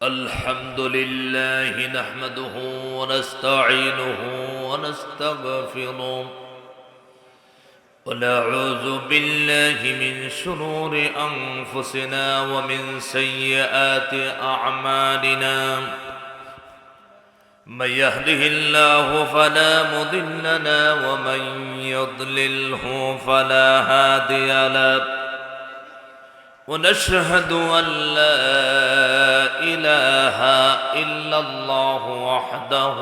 الحمد لله نحمده ونستعينه ونستغفره ونعوذ بالله من شرور أنفسنا ومن سيئات أعمالنا. من يهده الله فلا مضل له ومن يضلله فلا هادي له. ونشهد أن لا إله إلا الله وحده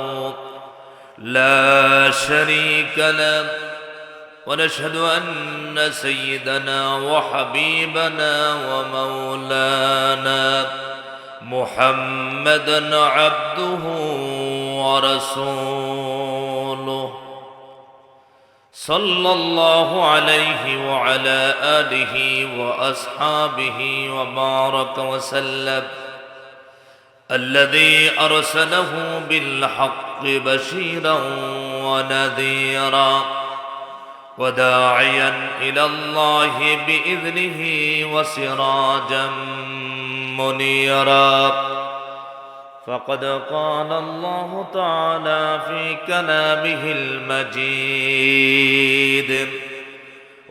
لا شريك له. ونشهد أن سيدنا وحبيبنا ومولانا محمدًا عبده ورسوله صلى الله عليه وعلى آله وأصحابه وبارك وسلم، الذي أرسله بالحق بشيرا ونذيرا وداعيا إلى الله بإذنه وسراجا منيرا. فقد قال الله تعالى في كلامه المجيد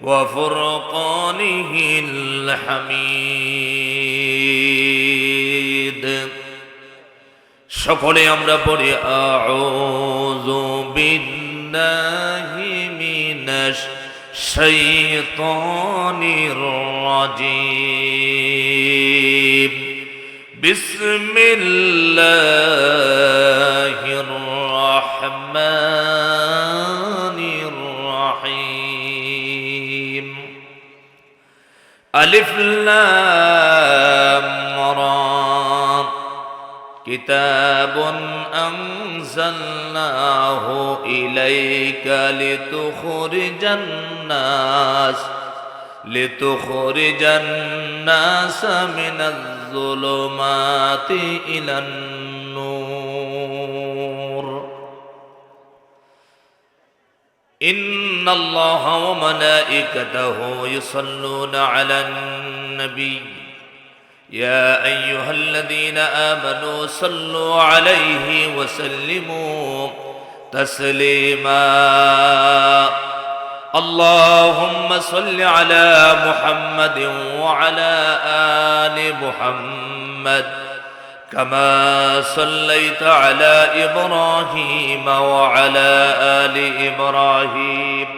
وفرقانه الحميد। সকলে আমরা পড়ি আউযু বিল্লাহি মিনাশ শাইতানির রাজীম। بسم الله الرحمن الرحيم. ألف لام را كتاب أنزلناه إليك لتخرج الناس من الظلمات إلى النور. إن الله وملائكته يصلون على النبي يا أيها الذين آمنوا صلوا عليه وسلموا تسليما. اللهم صل على محمد وعلى آل محمد كما صليت على إبراهيم وعلى آل إبراهيم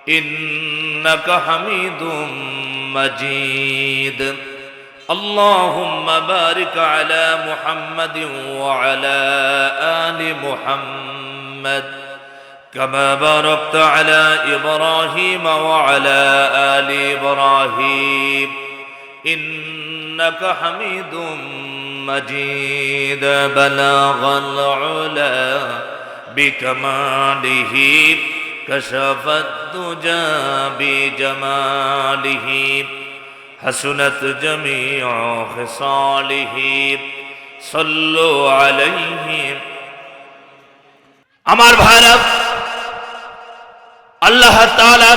إنك حميد مجيد. اللهم بارك على محمد وعلى آل محمد كما باركت على إبراهيم وعلى آل إبراهيم إنك حميد مجيد. بلغ العلا بكماله كشف الدجى بجماله حسنت جميع خصاله صلوا عليه. আমার ভাইরা, আল্লাহ তাআলা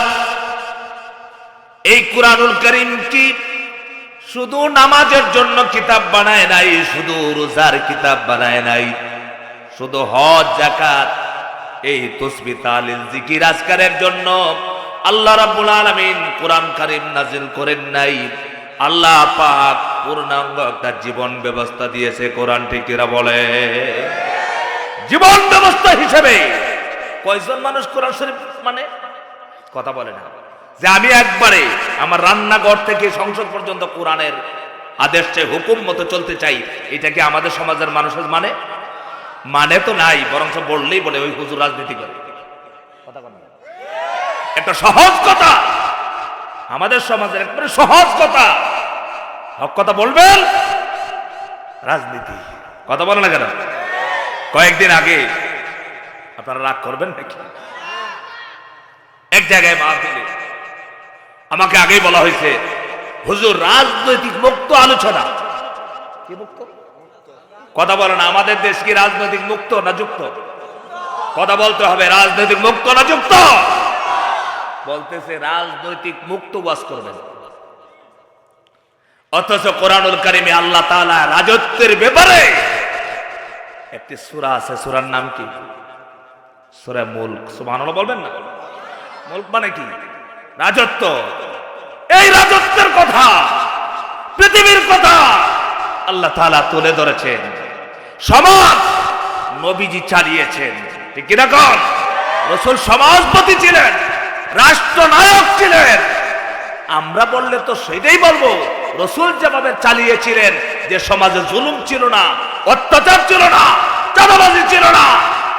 এই কুরআনুল কারীমটি শুধু নামাজের জন্য কিতাব বানায় নাই, শুধু রোজার কিতাব বানায় নাই, শুধু হজ যাকাত এই তাসবিহ তাহলিল জিকির আজকারের জন্য আল্লাহ রাব্বুল আলামিন কুরআন কারীম নাযিল করেন নাই। আল্লাহ পাক পূর্ণাঙ্গ একটা জীবন ব্যবস্থা দিয়েছে। কোরআন ঠিকরা বলে জীবন ব্যবস্থা হিসেবে কয়জন মানুষ কোরআন শরীফ মানে কথা বলে না যে আমি একবারে আমার রান্নাঘর থেকে সংসদ পর্যন্ত কোরআনের আদেশে হুকুম মতো চলতে চাই। এটা কি আমাদের সমাজের মানুষের মানে তো নাই, বরং বললেই বলে ওই হুজুর রাজনীতি করে। কথা বলে একটা সহজ কথা, আমাদের সমাজের একবারে সহজ কথা, হক কথা বলবেন, রাজনীতি কথা বলে না কেন? কয়েকদিন আগে আপনারা রাগ করবেন নাকি, এক জায়গায় মাহফিলে আমাকে আগেই বলা হয়েছে হুজুর রাজনৈতিক মুক্ত আলোচনা। কি মুক্ত? কথা বলে না। আমাদের দেশ কি রাজনৈতিক মুক্ত না যুক্ত? কথা বলতে হবে, রাজনৈতিক মুক্ত না যুক্ত? বলতেছে রাজনৈতিক মুক্ত ওয়াজ করবেন। অথচ কোরআনুল কারিমে আল্লাহ তাআলা রাজত্বের ব্যাপারে একটি সূরা আছে, সূরার নাম কি? সূরা মুলক। সুবহানাল্লাহ বলবেন না? মুলক মানে কি? রাজত্ব। এই রাজত্বের কথা, পৃথিবীর কথা আল্লাহ তাআলা তুলে ধরেছেন। সমাজ নবীজি চালিয়েছেন, ঠিক কি না? কোন রাসূল সমাজপতি ছিলেন, রাষ্ট্রনায়ক ছিলেন। আমরা বললে তো সেটাই বলবো, রাসূল যেভাবে চালিয়েছিলেন, যে সমাজে জুলুম ছিল না, অত্যাচার ছিল না, চাঁদাবাজি ছিল না,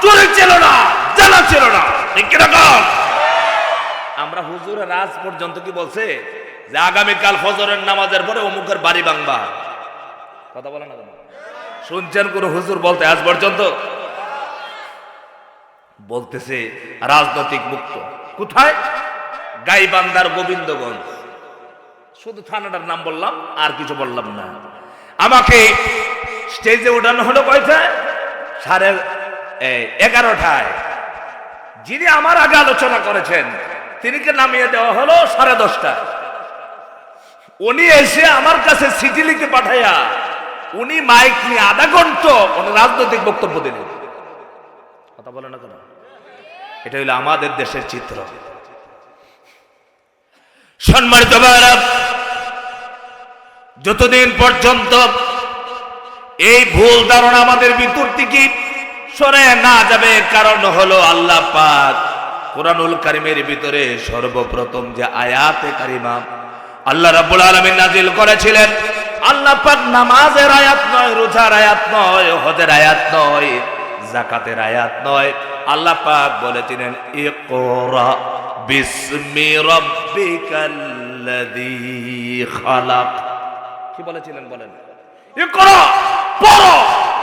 চুরি ছিল না, জানা ছিল না, ঠিক কি না? কোন আমরা হুজুরের রাজ পর্যন্ত কি বলছে যে আগামীকাল ফজরের নামাজের পরে অমুকের বাড়ি ভাঙবা। কথা বলে না? শুনছেন কোন হুজুর বলতে? আজ পর্যন্ত বলতেছে রাজনৈতিক মুক্ত। কোথায়? গাইবান্ধার গোবিন্দগঞ্জ। শুধু থানাটার নাম বললাম, আর কিছু বললাম না। আমাকে স্টেজে উঠানো হলো কয়টায়? 11:30টায়। যিনি আমার আগে আলোচনা করেছেন তিনিকে নামিয়ে দেওয়া হলো 10:30টায়। উনি এসে আমার কাছে চিঠি লিখে পাঠাইয়া উনি মাইক নিয়ে আধা ঘন্টা উনি রাজনৈতিক বক্তব্য দিলেন। কথা বলে না কেন? এটা হলো আমাদের দেশের চিত্র। সম্মানিত ভাইরা, যতদিন পর্যন্ত এই ভুল ধারণা আমাদের ভিতর থেকে সরে না যাবে, কারণ হলো আল্লাহ পাক কোরআনুল কারীমের ভিতরে সর্বপ্রথম যে আয়াতে কারিমা আল্লাহ রাব্বুল আলামিন নাজিল করেছিলেন, আল্লাহ পাক নামাজের আয়াত নয়, রোজার আয়াত নয়, হজের আয়াত নয়, যাকাতের আয়াত নয়। আল্লাহ পাক বলেছিলেন ইকরা বিসমি রাব্বিকাল্লাযী খালাক। কি বলেছিলেন বলেন? ইকরা, পড়ো,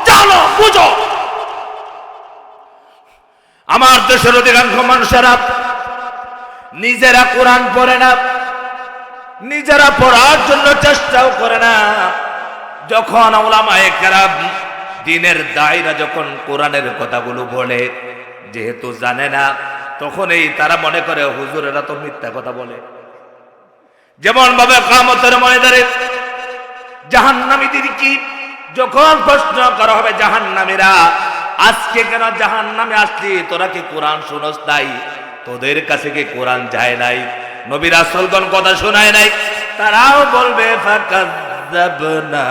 জানো, বুঝো। আমার দেশের অধিকাংশ মানুষেরা নিজেরা কোরআন পড়ে না, নিজেরা পড়ার জন্য চেষ্টাও করে না। যখন উলামায়ে কেরাম দ্বীনের দায়ীরা যখন কোরআনের কথাগুলো বলে, যেহেতু জানে না, তখন তারা মনে করে হুজুরেরা তো মিথ্যা কথা বলে। যেমন ভাবে কিয়ামতের ময়দানে জাহান্নামীদের কি যখন প্রশ্ন করা হবে, জাহান্নামীরা আজকে কেন জাহান্নামে আসলি? তোরা কি কোরআন শুনস নাই? তোদের কাছে কি কোরআন যায় নাই? নবী রাসূলগণ কথা শোনায় নাই? তারাও বলবে ফাকাযাবনা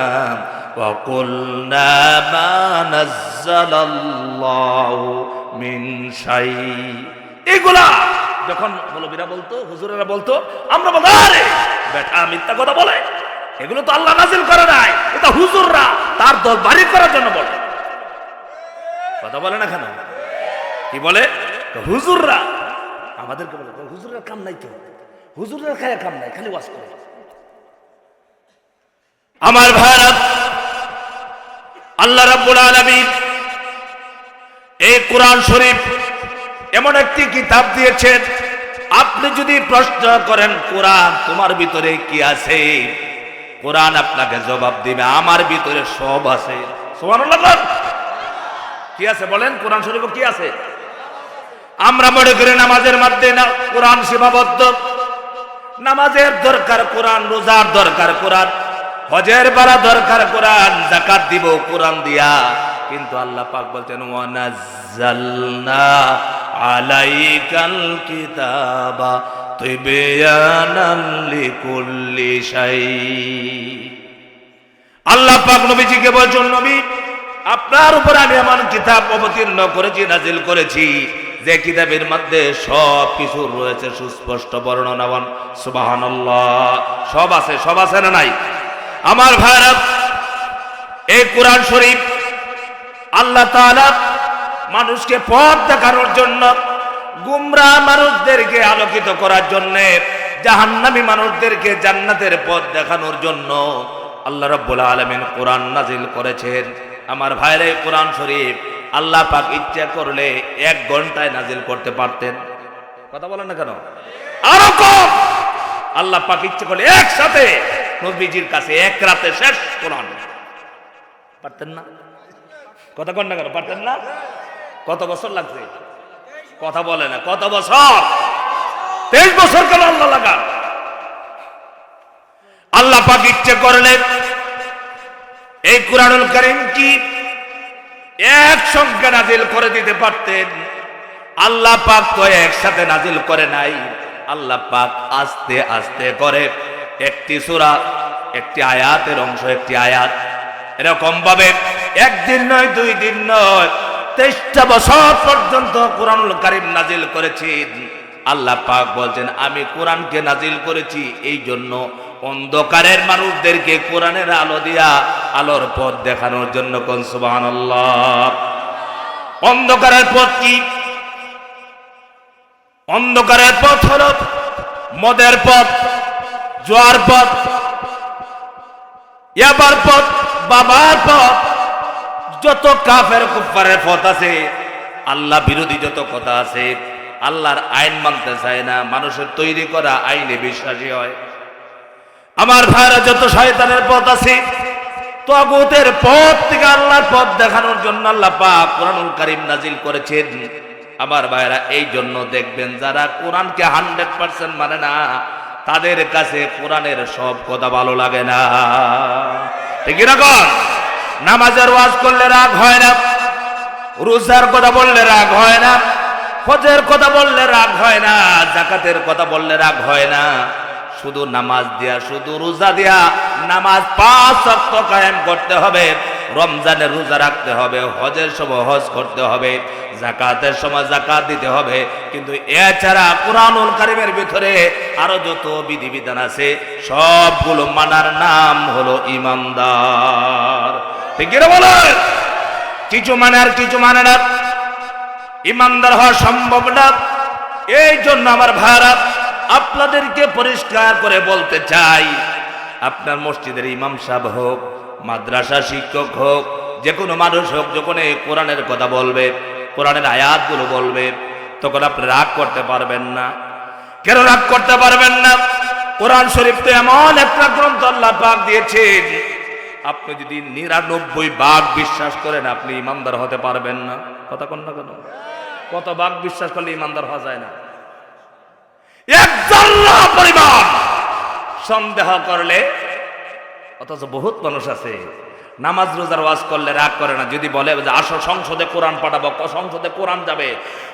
ওয়া কুলনা মা নাযালাল্লাহু মিন শাই। এগুলা যখন মৌলবীরা বলতো, হুজুরেরা বলতো, আমরা বলতো আরে বেটা মিথ্যা কথা বলে, এগুলো তো আল্লাহ নাযিল করে নাই, এটা হুজুররা তার দরবারি করার জন্য বলে। কথা বলে না কেন? কি বলে? হুজুররা আমাদেরকে বলে, হুজুরের কাম নাই তো, হুজুরের খায় কাম নাই, খালি ওয়াজ করে। আমার ভাইরা, আল্লাহ রাব্বুল আলামিন এই কোরআন শরীফ এমন একটি কিতাব দিয়েছেন, আপনি যদি প্রশ্ন করেন কোরআন তোমার ভিতরে কি আছে, কোরআন আপনাকে জবাব দিবে আমার ভিতরে সব আছে। সুবহানাল্লাহ। কি আছে বলেন? কোরআন শরীফে কি আছে? আমরা মনে করি নামাজের মধ্যে না কোরআন সীমাবদ্ধ, নামাজের দরকার কোরআন, রোজার দরকার কোরআন, হজের বাড়া দরকার কোরআন, যাকাত দিব কোরআন দিয়া। কিন্তু আল্লাহ পাক বলছেন ওয়া নাযালনা আলাইকাল কিতাবা তিবয়ানান লিকুল্লি শাই। আল্লাহ পাক নবীজিকে বলছেন, নবী আপনার উপর আমি এমন কিতাব অবতীর্ণ করেছি, নাজিল করেছি, যে কিতাবের মধ্যে সব কিছু রয়েছে সুস্পষ্ট বর্ণনা। সুবহানাল্লাহ। সব আছে, সব আছে না নাই? আমার ভাইরা, এই কোরআন শরীফ আল্লাহ তাআলা মানুষকে পথ দেখানোর জন্য, গুমরাহ মানুষদেরকে আলোকিত করার জন্য, জাহান্নামী মানুষদেরকে জান্নাতের পথ দেখানোর জন্য আল্লাহ রাব্বুল আলামিন কোরআন নাজিল করেছেন। আমার ভাইরা, কোরআন শরীফ আল্লাহ পাক ইচ্ছা করলে 1 ঘন্টায় নাজিল করতে পারতেন। কথা বলেন না কেন? আরো কম। আল্লাহ পাক ইচ্ছা করলে একসাথে নবীজির কাছে 1 রাতে শেষ কোরআন পারতেন না? কথা কন না কেন? পারতেন না? কত বছর লাগছে? কথা বলে না। কত বছর? 23 বছর কেন আল্লাহ লাগান? আল্লাহ পাক ইচ্ছে করলে এই কুরআনুল কারীম কি একসঙ্গে নাজিল করে দিতে পারতেন। আল্লাহ পাক তো একসাথে নাজিল করে নাই, আল্লাহ পাক আস্তে আস্তে করে একটি সূরা, একটি আয়াতের অংশ, একটি আয়াত এরকম ভাবে একদিন নয়, 2 দিন নয়, 23টা বছর পর্যন্ত কুরআনুল কারীম নাজিল করেছি। আল্লাহ পাক বলছেন আমি কোরআনকে নাজিল করেছি এই জন্য অন্ধকারের মানুষদেরকে কোরআনের আলো দিয়া আলোর পথ দেখানোর জন্য। কোন সুবহানাল্লাহ। অন্ধকারের পথ কি? অন্ধকারের পথ হলো মদের পথ, জুয়ার পথ, ইয়াবার পথ, বাবার পথ, যত কাফের কুফারের পথ আছে, আল্লাহ বিরোধী যত কথা আছে, আল্লাহর আইন মানতে চায় না, মানুষের তৈরি করা আইনে বিশ্বাসী হয়। আমার ভাইরা যত শয়তানের পথ আছে, তাগুতের পথ থেকে আল্লাহর পথ দেখানোর জন্য আল্লাহ পাক কুরআনুল কারীম নাজিল করেছেন। আমার ভাইরা এই জন্য দেখবেন যারা কোরআনকে 100% মানে না, তাদের কাছে কোরআনের সব কথা ভালো লাগে না। ঠিক এরকম নামাজের ওয়াজ করলে রাগ হয় না, রোজার কথা বললে রাগ হয় না, হজের কথা বললে রাগ হয় না, যাকাতের কথা বললে রাগ হয় না। শুধু নামাজ দিয়া, শুধু রোজা দিয়া, নামাজ 5 ওয়াক্ত কায়েম করতে হবে, রমজানের রোজা রাখতে হবে, হজের সময় হজ করতে হবে, যাকাতের সময় যাকাত দিতে হবে। কিন্তু এছাড়া কুরআনুল কারীমের ভিতরে আরো যত বিধিবিধান আছে সবগুলো মানার নাম হলো ইমানদার। ঠিক কি বলে? কিছু মানে আর কিছু মানে না, ইমানদার হওয়া সম্ভব না। এই জন্য আমার ভাইরা আপনাদেরকে পরিষ্কার করে বলতে চাই, আপনার মসজিদের ইমাম সাহেব হোক, মাদ্রাসা শিক্ষক হোক, যে কোনো মানুষ হোক, যখন এই কোরআনের কথা বলবে, কোরআনের আয়াতগুলো বলবে, তখন আপনি রাগ করতে পারবেন না। কেন রাগ করতে পারবেন না? কোরআন শরীফ তো এমন একটা গ্রন্থ আল্লাহ পাক দিয়েছেন, আপনি যদি 99 ভাগ বিশ্বাস করেন আপনি ইমানদার হতে পারবেন না। কথা কোন না কেন? কত ভাগ বিশ্বাস করলে ইমানদার হওয়া যায় না? এক জাল্লা পরিমাণ সন্দেহ করলে। অথচ বহুত মানুষ আছে নামাজ রোজার ওয়াজ করলে রাগ করে না, যদি বলে যে আসো সংসদে কোরআন পাঠাবো, সংসদে কোরআন যাবে,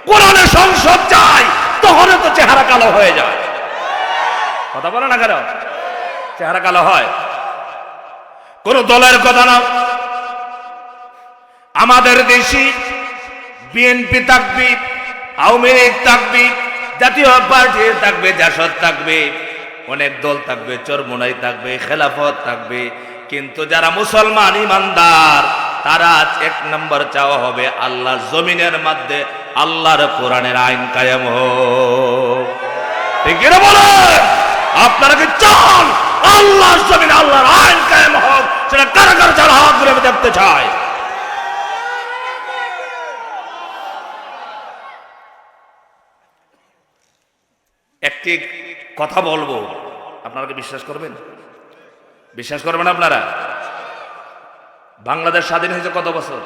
কোরআনে সংসদ চাই, তখন তো চেহারা কালো হয়ে যায়। কথা বলে না কেন? চেহারা কালো হয়। কোন দলের কথা না, আমাদের দেশি বিএনপি থাকবে, আওয়ামী লীগ থাকবে, জাতীয় পার্টি থাকবে, জাসদ থাকবে, অনেক দল থাকবে, চরমোনাই থাকবে, খেলাফত থাকবে, কিন্তু যারা মুসলমান ইমানদার তারা 1 নম্বর চাওয়া হবে আল্লাহর জমিনের মধ্যে আল্লাহর কোরআনের আইন কায়েম হোক। ঠিক কি বলে? আপনারা কি চান আল্লাহর জমিনে আল্লাহর আইন কায়েম হোক? সেটা কারা কারা চান? হাত ধরে আমি দেখতে চাই। একটি কথা বলবো, আপনারা কি বিশ্বাস করবেন? বিশ্বাস করবেন আপনারা? বাংলাদেশ স্বাধীন হয়েছে কত বছর?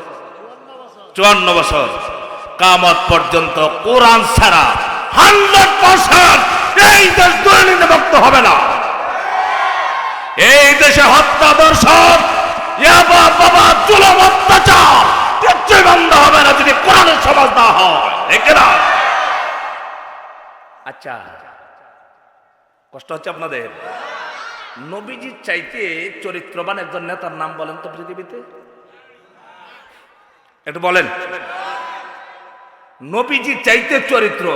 54 বছর। কিয়ামত পর্যন্ত কোরআন ছাড়া 100% এই দেশ দুর্নীতিমুক্ত হবে না। এই দেশে হত্যা, দর্শন, ইয়াবা, বাবা, জুলুম, অত্যাচার কিচ্ছু বন্ধ হবে না যদি কোরআনের সমাজ না হয়। ঠিক না? আচ্ছা, কষ্ট হচ্ছে আপনাদের? নবীজির চাইতে চরিত্রবান একজন নেতার নাম বলেন তো পৃথিবীতে, একটু বলেন। নবীজির চাইতে চরিত্র,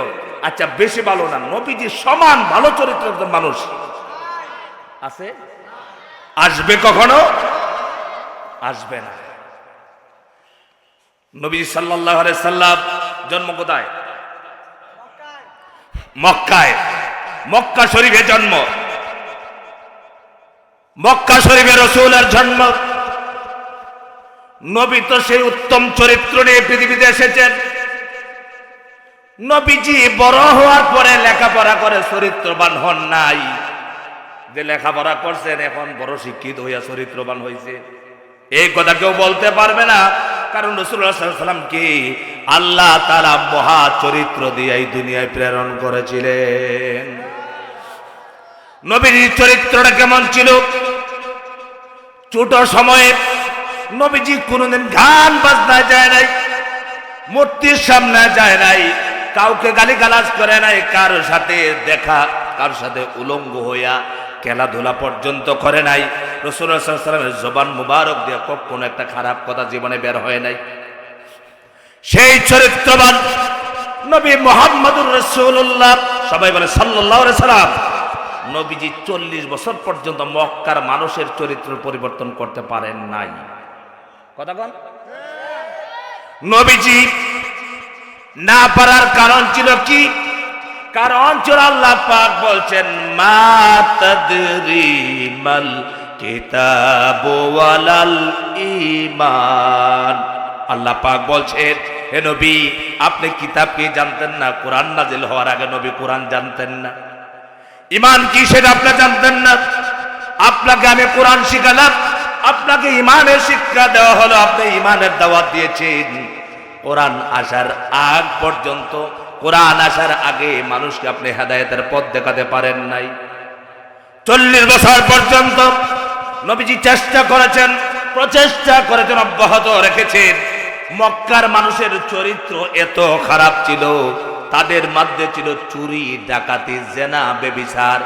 আচ্ছা বেশি ভালো না, নবীজির সমান ভালো চরিত্র একজন মানুষ আছে? আসবে কখনো? আসবে না। নবী সাল্লাল্লাহু আলাইহি সাল্লাম জন্ম কোথায়? মক্কায়। মক্কা শরীফে জন্ম, মক্কা শরীফে রাসূলের জন্ম। নবী তো সেই উত্তম চরিত্র নিয়ে পৃথিবীতে এসেছেন। নবীজি বড় হওয়ার পরে লেখাপড়া করে চরিত্রবান হন নাই, যে লেখাপড়া করছেন এখন বড় শিক্ষিত হইয়া চরিত্রবান হয়েছে, এই কথা কেউ বলতে পারবে না। কারণ রাসূলুল্লাহ সাল্লাল্লাহু আলাইহি ওয়াসাল্লাম কি আল্লাহ তাআলা মহা চরিত্র দিয়ে এই দুনিয়ায় প্রেরণ করেছিলেন। নবীর চরিত্রটা কেমন ছিল? ছোট সময়ে নবীজি কোনোদিন গান বাজনায় যায় নাই, মূর্তির সামনে যায় নাই, কাউকে গালিগালাজ করে নাই, কারোর সাথে কারোর সাথে উলঙ্গ হইয়া খেলাধুলা পর্যন্ত করে নাই। রাসূলুল্লাহ সাল্লাল্লাহু আলাইহি ওয়াসাল্লামের জবান মুবারক দিয়ে কখনো একটা খারাপ কথা জীবনে বের হয় নাই। সেই চরিত্রবান নবী মুহাম্মদুর রাসূলুল্লাহ, সবাই বলে সাল্লাল্লাহু আলাইহি সাল্লাম, নবীজি 40 বছর পর্যন্ত মক্কার মানুষের চরিত্র পরিবর্তন করতে পারেন নাই। কথা বল। নবীজি না পারার কারণ ছিল কি? কারণ ছিল আল্লাহ পাক বলছেন মা তাদরি মাল কিতাবু ওয়ালাল ঈমান। আল্লাহ পাক বলছেন হে নবী, আপনি কিতাব কি জানতেন না? কোরআন নাজিল হওয়ার আগে নবী কোরআন জানতেন না। ঈমান কি সেটা আপনি জানতেন না। আপনাকে আমি কোরআন শিখালাম, আপনাকে ঈমানের শিক্ষা দেওয়া হলো, আপনি ঈমানের দাওয়াত দিয়েছেন। কোরআন আসার আগ পর্যন্ত, কোরআন আসার আগে মানুষকে আপনি হেদায়েতের পথ দেখাতে পারেন নাই। 40 বছর পর্যন্ত নবীজি চেষ্টা করেছেন, প্রচেষ্টা করেছেন, অব্যাহত রেখেছেন। মক্কার মানুষের চরিত্র এত খারাপ ছিল, তাদের মধ্যে ছিল চুরি, ডাকাতি, জেনা, ব্যভিচার,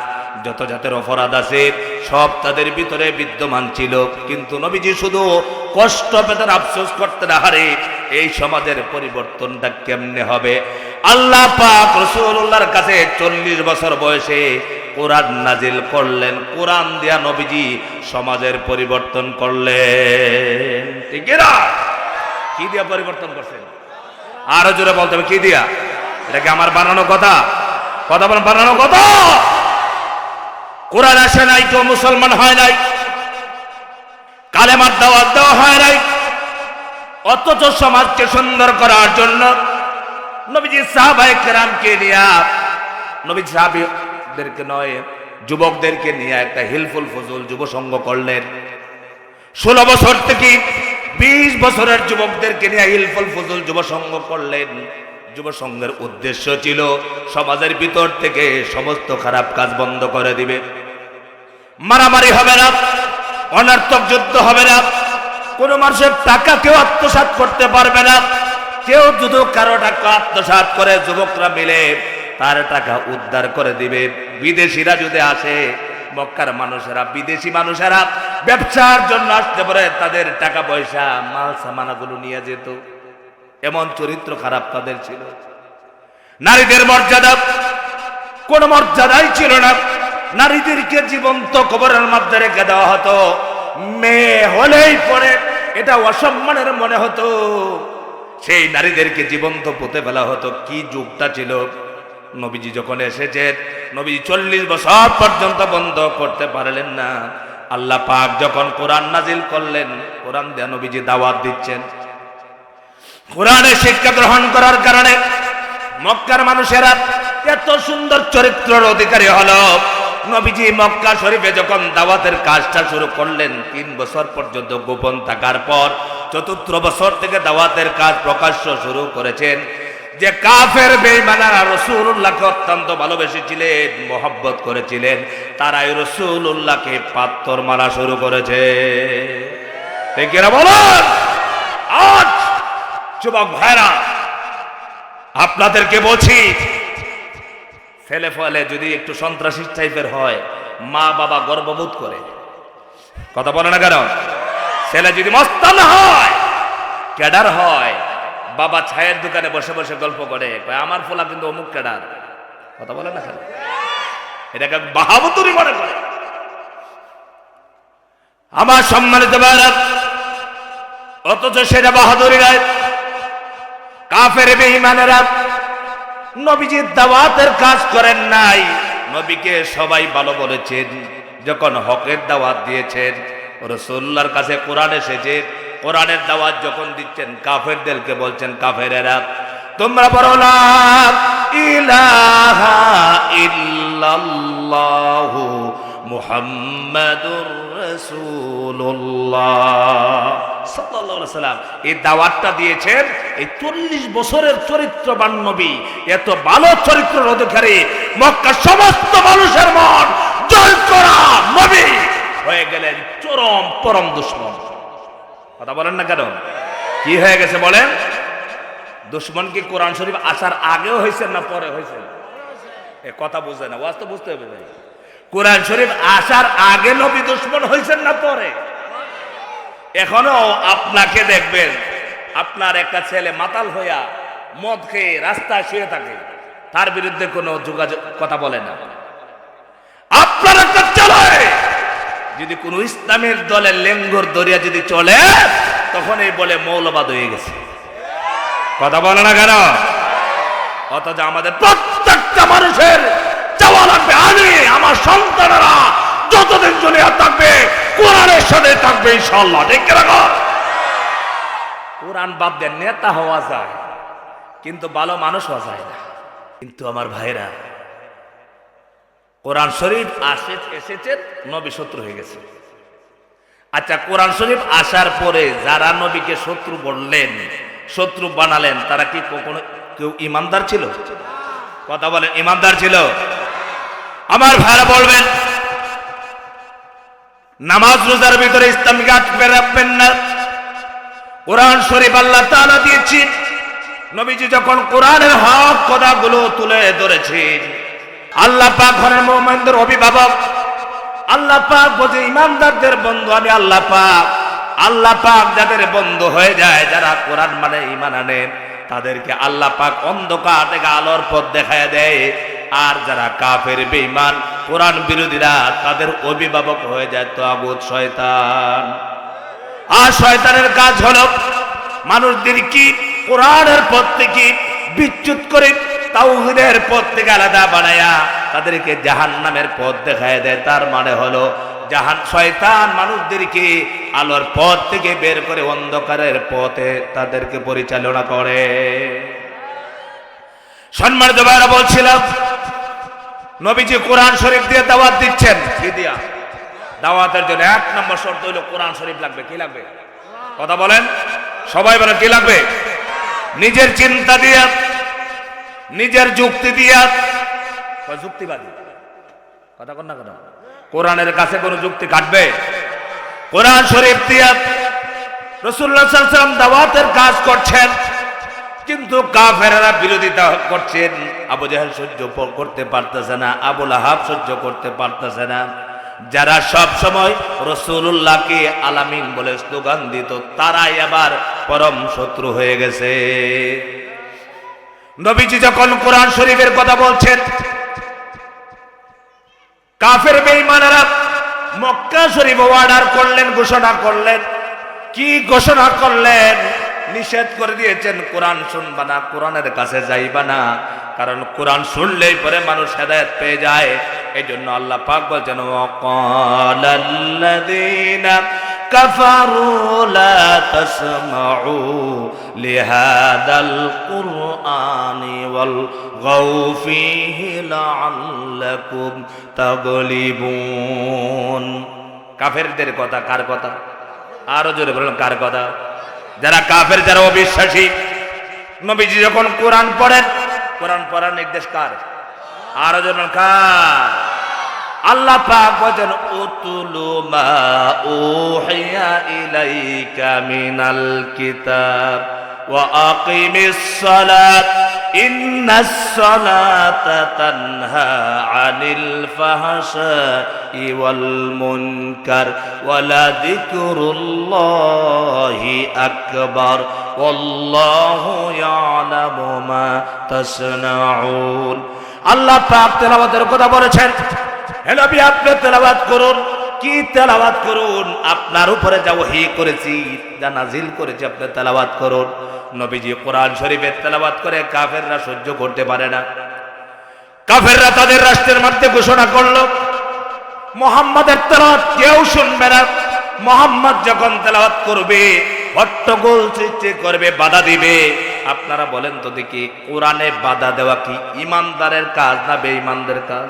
যত জাতের অপরাধ আছে সব তাদের ভিতরে বিদ্যমান ছিল। কিন্তু নবীজি শুধু কষ্ট পেতেন, আফসোস করতেন, আহারে এই সমাজের পরিবর্তনটা কেমনে হবে। আল্লাহ পাক রাসূলুল্লাহর কাছে 40 বছর বয়সে কোরআন নাজিল করলেন। কোরআন দিয়া নবীজি সমাজের পরিবর্তন করলেন। ঠিক না? কি দিয়া পরিবর্তন করছেন? আরো জোরে বলতে হবে, কি দিয়া? এটা কি আমার বানানো কথা? কথা বলেন, বানানো কথা। কোরআন আসে নাই তো মুসলমান হয় নাই, কালেমার দাওয়াত দেওয়া হয় নাই, অথচ সমাজকে সুন্দর করার জন্য নবীজি সাহাবায়ে কেরামকে নিয়ে, নবী সাহাবীদেরকে নয় যুবকদেরকে নিয়ে একটা হিলফুল ফজুল যুব সংঘ করলেন। 16 বছর থেকে 20 বছরের যুবকদেরকে নিয়ে হিলফুল ফজুল যুব সংঘ করলেন। যুব সংঘের উদ্দেশ্য ছিল সমাজের ভিতর থেকে সমস্ত খারাপ কাজ বন্ধ করে দিবে। মারামারি হবে না, অনর্থক যুদ্ধ হবে না, কোন মানুষের টাকা কেউ আত্মসাৎ করতে পারবে না। কেউ যদি কারো টাকা আত্মসাৎ করে, যুবকরা মিলে তার টাকা উদ্ধার করে দিবে। বিদেশিরা যদি আসে, মক্কার মানুষেরা, বিদেশি মানুষেরা ব্যবসার জন্য আসতে পারে, তাদের টাকা পয়সা, মাল সামানাগুলো নিয়ে যেত। এমন চরিত্র খারাপ তাদের ছিল। নারীদের মর্যাদা, কোন মর্যাদাই ছিল না। নারীদেরকে জীবন্ত কবরের মধ্যে রেখে দেওয়া হতো। মেয়ে হলেই পরে এটা অসম্মানের মনে হতো। সেই নারীদেরকে জীবন্ত পুঁতে ফেলা হতো। কি যুগটা ছিল! নবীজি যখন এসেছেন, নবীজি 40 বছর পর্যন্ত বন্ধ করতে পারলেন না। আল্লাহ পাক যখন কোরআন নাজিল করলেন, কোরআন দিয়ে নবীজি দাওয়াত দিচ্ছেন। কোরআনের শিক্ষা গ্রহণ করার কারণে মক্কার মানুষেরা এত সুন্দর চরিত্রের অধিকারী হলো। নবীজি মক্কা শরীফে যখন দাওয়াতের কাজটা শুরু করলেন, 3 বছর পর্যন্ত গোপন থাকার পর 4th বছর থেকে দাওয়াতের কাজ প্রকাশ্য শুরু করেছেন। যে কাফের বেঈমানরা রাসূলুল্লাহকে অত্যন্ত ভালোবেসেছিলেন, মহব্বত করেছিলেন, তারাই রাসূলুল্লাহকে পাথর মারা শুরু করেছে। ঠিক কি না বলেন? আজ যুবক ভাইরা, আপনাদেরকে বলছি, ছেলে ফলে যদি একটু সন্ত্রাসী টাইপের হয়, মা বাবা গর্ববোধ করে। কথা বলে না কেন? ছেলে যদি মস্তান হয়, ক্যাডার হয়, বাবা ছায়ের দোকানে বসে বসে গল্প করে, আমার ফোলা কিন্তু অমুক ক্যাডার। কথা বলে না কেন? এটাকে বাহাদুরি মনে করে। আমার সম্মানিত ভাইরা, অথচ সেটা বাহাদুরি নয়। কাফের বেঈমানেরা নবীজির দাওয়াতের কাজ করেন নাই। নবীকে সবাই ভালো বলেছেন। যখন হকের দাওয়াত দিয়েছেন, রাসূলুল্লাহর কাছে কোরআন এসেছে, কোরআনের দাওয়াত যখন দিচ্ছেন, কাফেরদেরকে বলছেন, কাফেরেরা তোমরা বলো লা ইলাহা ইল্লাল্লাহু মুহাম্মাদুর রাসূলুল্লাহ সাল্লাল্লাহু আলাইহি ওয়াসাল্লাম। এই দাওয়াতটা দিয়েছেন এই 40 বছরের চরিত্রবান নবী, এত ভালো চরিত্রের অধিকারী, মক্কার সমস্ত মানুষের মন জয় করা নবী হয়ে গেলেন চরম পরম দুশ্মন। কথা বলেন না কেন? কি হয়ে গেছে বলেন? দুশ্মন কি কোরআন শরীফ আসার আগেও হয়েছে না পরে হয়েছে? এ কথা বুঝে না, ওয়াজ তো বুঝতে হবে ভাই। কোরআন শরীফ আসার আগে নবী দুশ্মন হয়েছেন না পরে? এখনো আপনাকে দেখবেন আপনার একটা ছেলে মাতাল হইয়া মদ খেয়ে রাস্তায় শুয়ে থাকে, তার বিরুদ্ধে কোনো যোগাযোগ কথা বলে না। আপনার একটা ছেলে যদি কোনো ইসলামের দলের লেঙ্গর দরিয়া যদি চলে, তখন এই বলে মৌলবাদ হয়ে গেছে। কথা বলে না কেন? অথচ আমাদের প্রত্যেকটা মানুষের চাওয়া লাগবে, আমি আমার সন্তানেরা যতদিন দুনিয়া থাকবে কোরআনের সাথে থাকবে ইনশাআল্লাহ। ঠিক রাখো। কোরআন বাদ দিয়ে নেতা হওয়া যায়, কিন্তু ভালো মানুষ হওয়া যায় না। কিন্তু আমার ভাইরা, কোরআন শরীফ এসেছে, নবী শত্রু হয়ে গেছে। আচ্ছা, কোরআন শরীফ আসার পরে যারা নবীকে শত্রু বললেন, শত্রু বানালেন, তারা কি কখনো কেউ ইমানদার ছিল? কথা বলেন, ইমানদার ছিল? আমার ভাইরা বলবেন, নামাজ রোজার ভিতরে ইসলামকে আটকে রাখবেন না। কোরআন শরীফ আল্লাহ তাআলা দিয়েছেন, নবীজি যখন কোরআনের হক কথাগুলো তুলে ধরেছেন, আল্লাহ পাক হলেন মুমিনদের অভিভাবক। আল্লাহ পাক বলে ইমানদারদের বন্ধু আমি আল্লাহ পাক। আল্লাহ পাক যাদের বন্ধু হয়ে যায়, যারা কোরআন মানে ঈমান আনেন, তাদেরকে আল্লাহ পাক অন্ধকার থেকে আলোর পথ দেখায় দেয়। আর যারা কাফের বেঈমান কোরআন বিরোধীরা, তাদের অভিভাবক হয়ে যায় তাগুত, শয়তান। আর শয়তানের কাজ হলো মানুষদের কি কোরআনের পথ থেকে বিচ্যুত করে তাওহীদের পথ থেকে আলাদা বানায়া তাদেরকে জাহান্নামের পথ দেখায় দেয়। তার মানে হলো শয়তান মানুষদেরকে আলোর পথ থেকে বের করে অন্ধকারের পথে তাদেরকে পরিচালনা করে। সম্মানিত ভাইরা, বলছিলাম নবীজি কোরআন শরীফ দিয়ে দাওয়াত দিচ্ছেন। কি দিয়া? দাওয়াতের জন্য এক নম্বর শর্ত হলো কোরআন শরীফ লাগবে। কি লাগবে? কথা বলেন সবাই, বলেন কি লাগবে? নিজের চিন্তা দিয়ে, নিজের যুক্তি দিয়ে, যুক্তিবাদী কথা কন না কেন? কোরআনের কাছে কোনো যুক্তি কাটবে? কোরআন শরীফ দিয়ে রাসূলুল্লাহ সাল্লাল্লাহু আলাইহি ওয়াসাল্লাম দাওয়াতের কাজ করছেন, কিন্তু কাফেররা বিরোধিতা করছেন। আবু জাহেল সহ্য করতে পারতেছে না, আবু লাহাব সহ্য করতে পারতেছে না। যারা সব সময় রাসূলুল্লাহকে আলামিন বলে স্লোগান দিত, তারাই আবার পরম শত্রু হয়ে গেছে। নবীজি যখন কোরআন শরীফের কথা বলছেন, কাফের বেঈমানেরা মক্কা শরীফ অর্ডার করলেন, ঘোষণা করলেন। কি ঘোষণা করলেন? নিষেধ করে দিয়েছেন কোরআন শুনবা না, কোরআনের কাছে যাইবা না, কারণ কোরআন শুনলেই পরে মানুষ হেদায়েত পেয়ে যায়। এই জন্য আল্লাহ পাক বলছেন, ওয়াকালাল্লাযীনা কাফারু লা তাসমাউ লিহাদাল কুরআনি ওয়ালগাউ ফীহি লাআল্লাকুম তাগলিবুন। কাফেরদের কথা কার কথা? আরো জোরে বলুন, কার কথা? যারা কাফের, যারা অবিশ্বাসী। নবীজি যখন কোরআন পড়েন, কোরআন পড়ার নির্দেশ কার? আরো জোরে কার? আল্লাহ পাক বলেন, উতুলু মা উহিয়া ইলাইকা মিনাল কিতাব ওয়া আকিমিস সালাত ইন্নাস সালাতা তানহা আনিল ফাহশাই ওয়াল মুনকার ওয়ালা যিকরুল্লাহি আকবার ওয়াল্লাহু ইয়ালামু মা তাসনাউন। আল্লাহ পাক তেলাওয়াতের কথা বলেছেন, হে নবী আপনি তেলাওয়াত করুন। কি তেলাওয়াত করুন? আপনার উপরে যা ওহী করেছি, যা নাজিল করেছি, আপনি তেলাওয়াত করুন। নবীজি কোরআন শরীফের তেলাওয়াত করে কাফেররা সহ্য করতে পারে না। কাফেররা তাদের রাষ্ট্রের মধ্যে ঘোষণা করলো, মুহাম্মাদের তেলাওয়াত কেউ শুনবে না। মুহাম্মদ যখন তেলাওয়াত করবে, হট্টগোল সৃষ্টি করবে, বাধা দিবে। আপনারা বলেন তো দেখি, কোরআনে বাধা দেওয়া কি ইমানদারের কাজ না বেঈমানদের কাজ?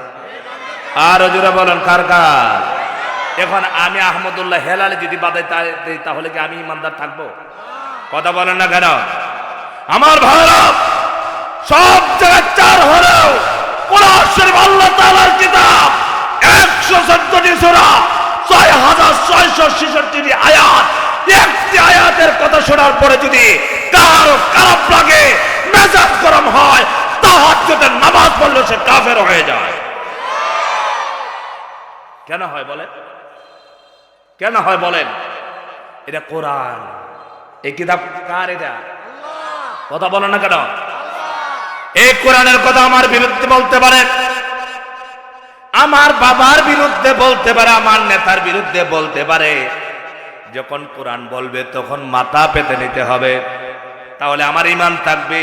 আর জোরে বলেন, কার কাজ? এখন আমি আহমদুল্লাহ হেলালে যদি বাধা দিই, তাহলে কি আমি ইমানদার থাকবো? কথা বলেন না কেন? আমার ভাইরা, সব জায়গায় চার হলেও কোরআন শরীফ আল্লাহ তাআলার কিতাব, 114টি সূরা, 6666টি আয়াত, একটি আয়াতের কথা শোনার পরে যদি কারো খারাপ লাগে, মেজাজ গরম হয়, তাহাজ্জুদের নামাজ পড়লে সে কাফের হয়ে যায়। কেন হয় বলেন? কেন হয় বলেন? এটা কোরআন। এই কিতাব কার? এটা কথা বলেন না কেন? এই কোরআনের কথা আমার বিরুদ্ধে বলতে পারে, আমার বাবার বিরুদ্ধে বলতে পারে, আমার নেতার বিরুদ্ধে বলতে পারে। যখন কোরআন বলবে তখন মাথা পেতে নিতে হবে, তাহলে আমার ঈমান থাকবে।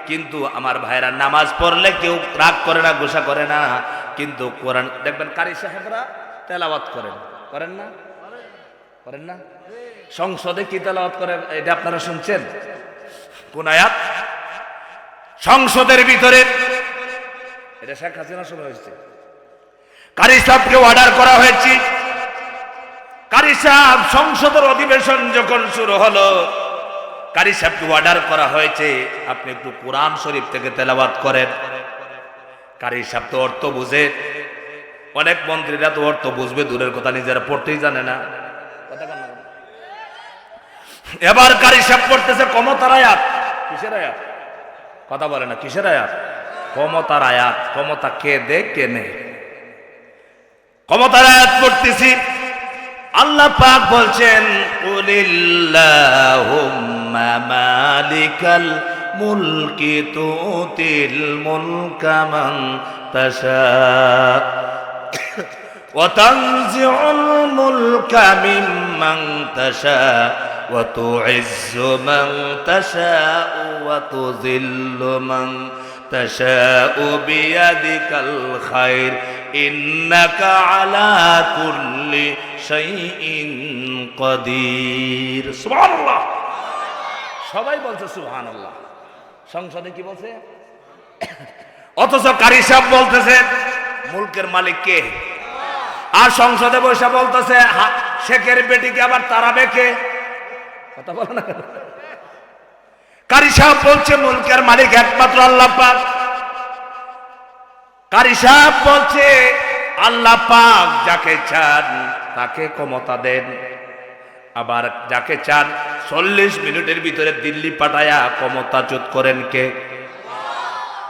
কিন্তু আমার ভাইরা, নামাজ পড়লে কেউ রাগ করে না, গোসা করে না, কিন্তু কোরআন দেখবেন কারি সাহেবরা তেলাওয়াত করেন, করেন না? করেন না? সংসদে কি তেলাওয়াত করেন এটা আপনারা শুনছেন? কোন আয়াত? সংসদের ভিতরে, এটা শেখ হাসিনার সময় হয়েছে, কারি সাহেবকে অর্ডার করা হয়েছে। কারি সাহেব সংসদের অধিবেশন যখন শুরু হলো, কারি সাহেবকে অর্ডার করা হয়েছে আপনি একটু কোরআন শরীফ থেকে তেলাওয়াত করেন। কারি সাহেব তো অর্থ বুঝে, অনেক মন্ত্রীরা তো অর্থ বুঝবে দূরের কথা, নিজেরা পড়তেই জানে না। এবার কারি সাহেব পড়তেছে ক্ষমতার আয়াত। কিসের আয়াত? কথা বলে না, কিসের আয়াত? ক্ষমতার আয়াত। ক্ষমতা কে দে, কে নেই, ক্ষমতার আয়াত পড়তেছি। আল্লাহ পাক বলছেন, কুলিল্লাহুম্মা মালিকাল মুলকি তুতিল মুলকা মান তাশা ওয়া তানজিউল মুলকা মিম্মান তাশা ওয়া তুইজ্জু মান তাশা ওয়া তুযিল্লু মান তাশাউ বিয়াদিকাল খায়র ইন্নাকা আলা কুল্লি শাইইন কাদির। সুবহানাল্লাহ। সবাই বলছে সুবহানাল্লাহ। সংসদে কি বলছে? অথচ কারি সাহেব বলতেছে মুলকের মালিক কে? আর সংসদে বসে বলতেছে শেখের বেটিকে আবার তারাবে কে? কথা বলে না। কারি সাহেব বলছে মুলকের মালিক একমাত্র আল্লাহ পাক। কারি সাহেব বলছে আল্লাহ পাক যাকে চান তাকে ক্ষমতা দেন, আবার যাকে চান 40 মিনিটের ভিতরে দিল্লি পাঠায়া ক্ষমতাচ্যুত করেন কে?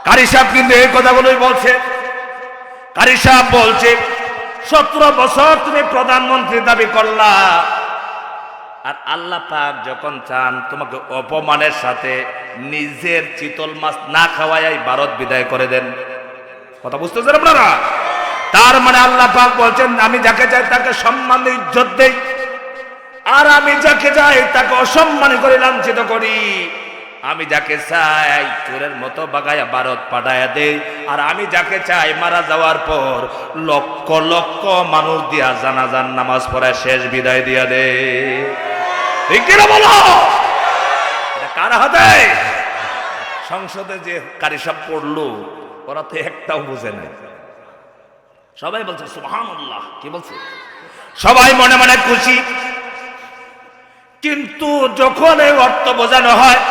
কারি সাহেব কিন্তু এই কথাগুলোই বলছে। কারি সাহেব বলছে 17 বছর তুমি প্রধানমন্ত্রী দাবি করলা, আর আল্লাহ পাক যখন চান তোমাকে অপমানের সাথে নিজের চিতল মাছ না খাওয়াই ভারত বিদায় করে দেন। কথা বুঝতেছেন আপনারা? তার মানে আল্লাহ পাক বলছেন আমি যাকে চাই তাকে সম্মান ইজ্জত দেই, আর আমি যাকে চাই তাকে অসম্মান করে লাঞ্ছিত করি। আমি যাকে চাই চোরের মতো বাগায়া ভারত পাঠায়া দেই, আর আমি যাকে চাই মারা যাওয়ার পর লক্ষ লক্ষ মানুষ দিয়া জানাজার নামাজ পড়ায় শেষ বিদায় দিয়া দে। ঠিক কিনা বলো? এটা কার হাতে? সংসদে যে কারি সাহেব পড়লো ওরা তো একটাও বুঝে নাই। সবাই বলছে সুবহানাল্লাহ। কি বলছে? সবাই মনে মনে খুশি। কিন্তু যখন এই অর্থ বোঝানো হয়,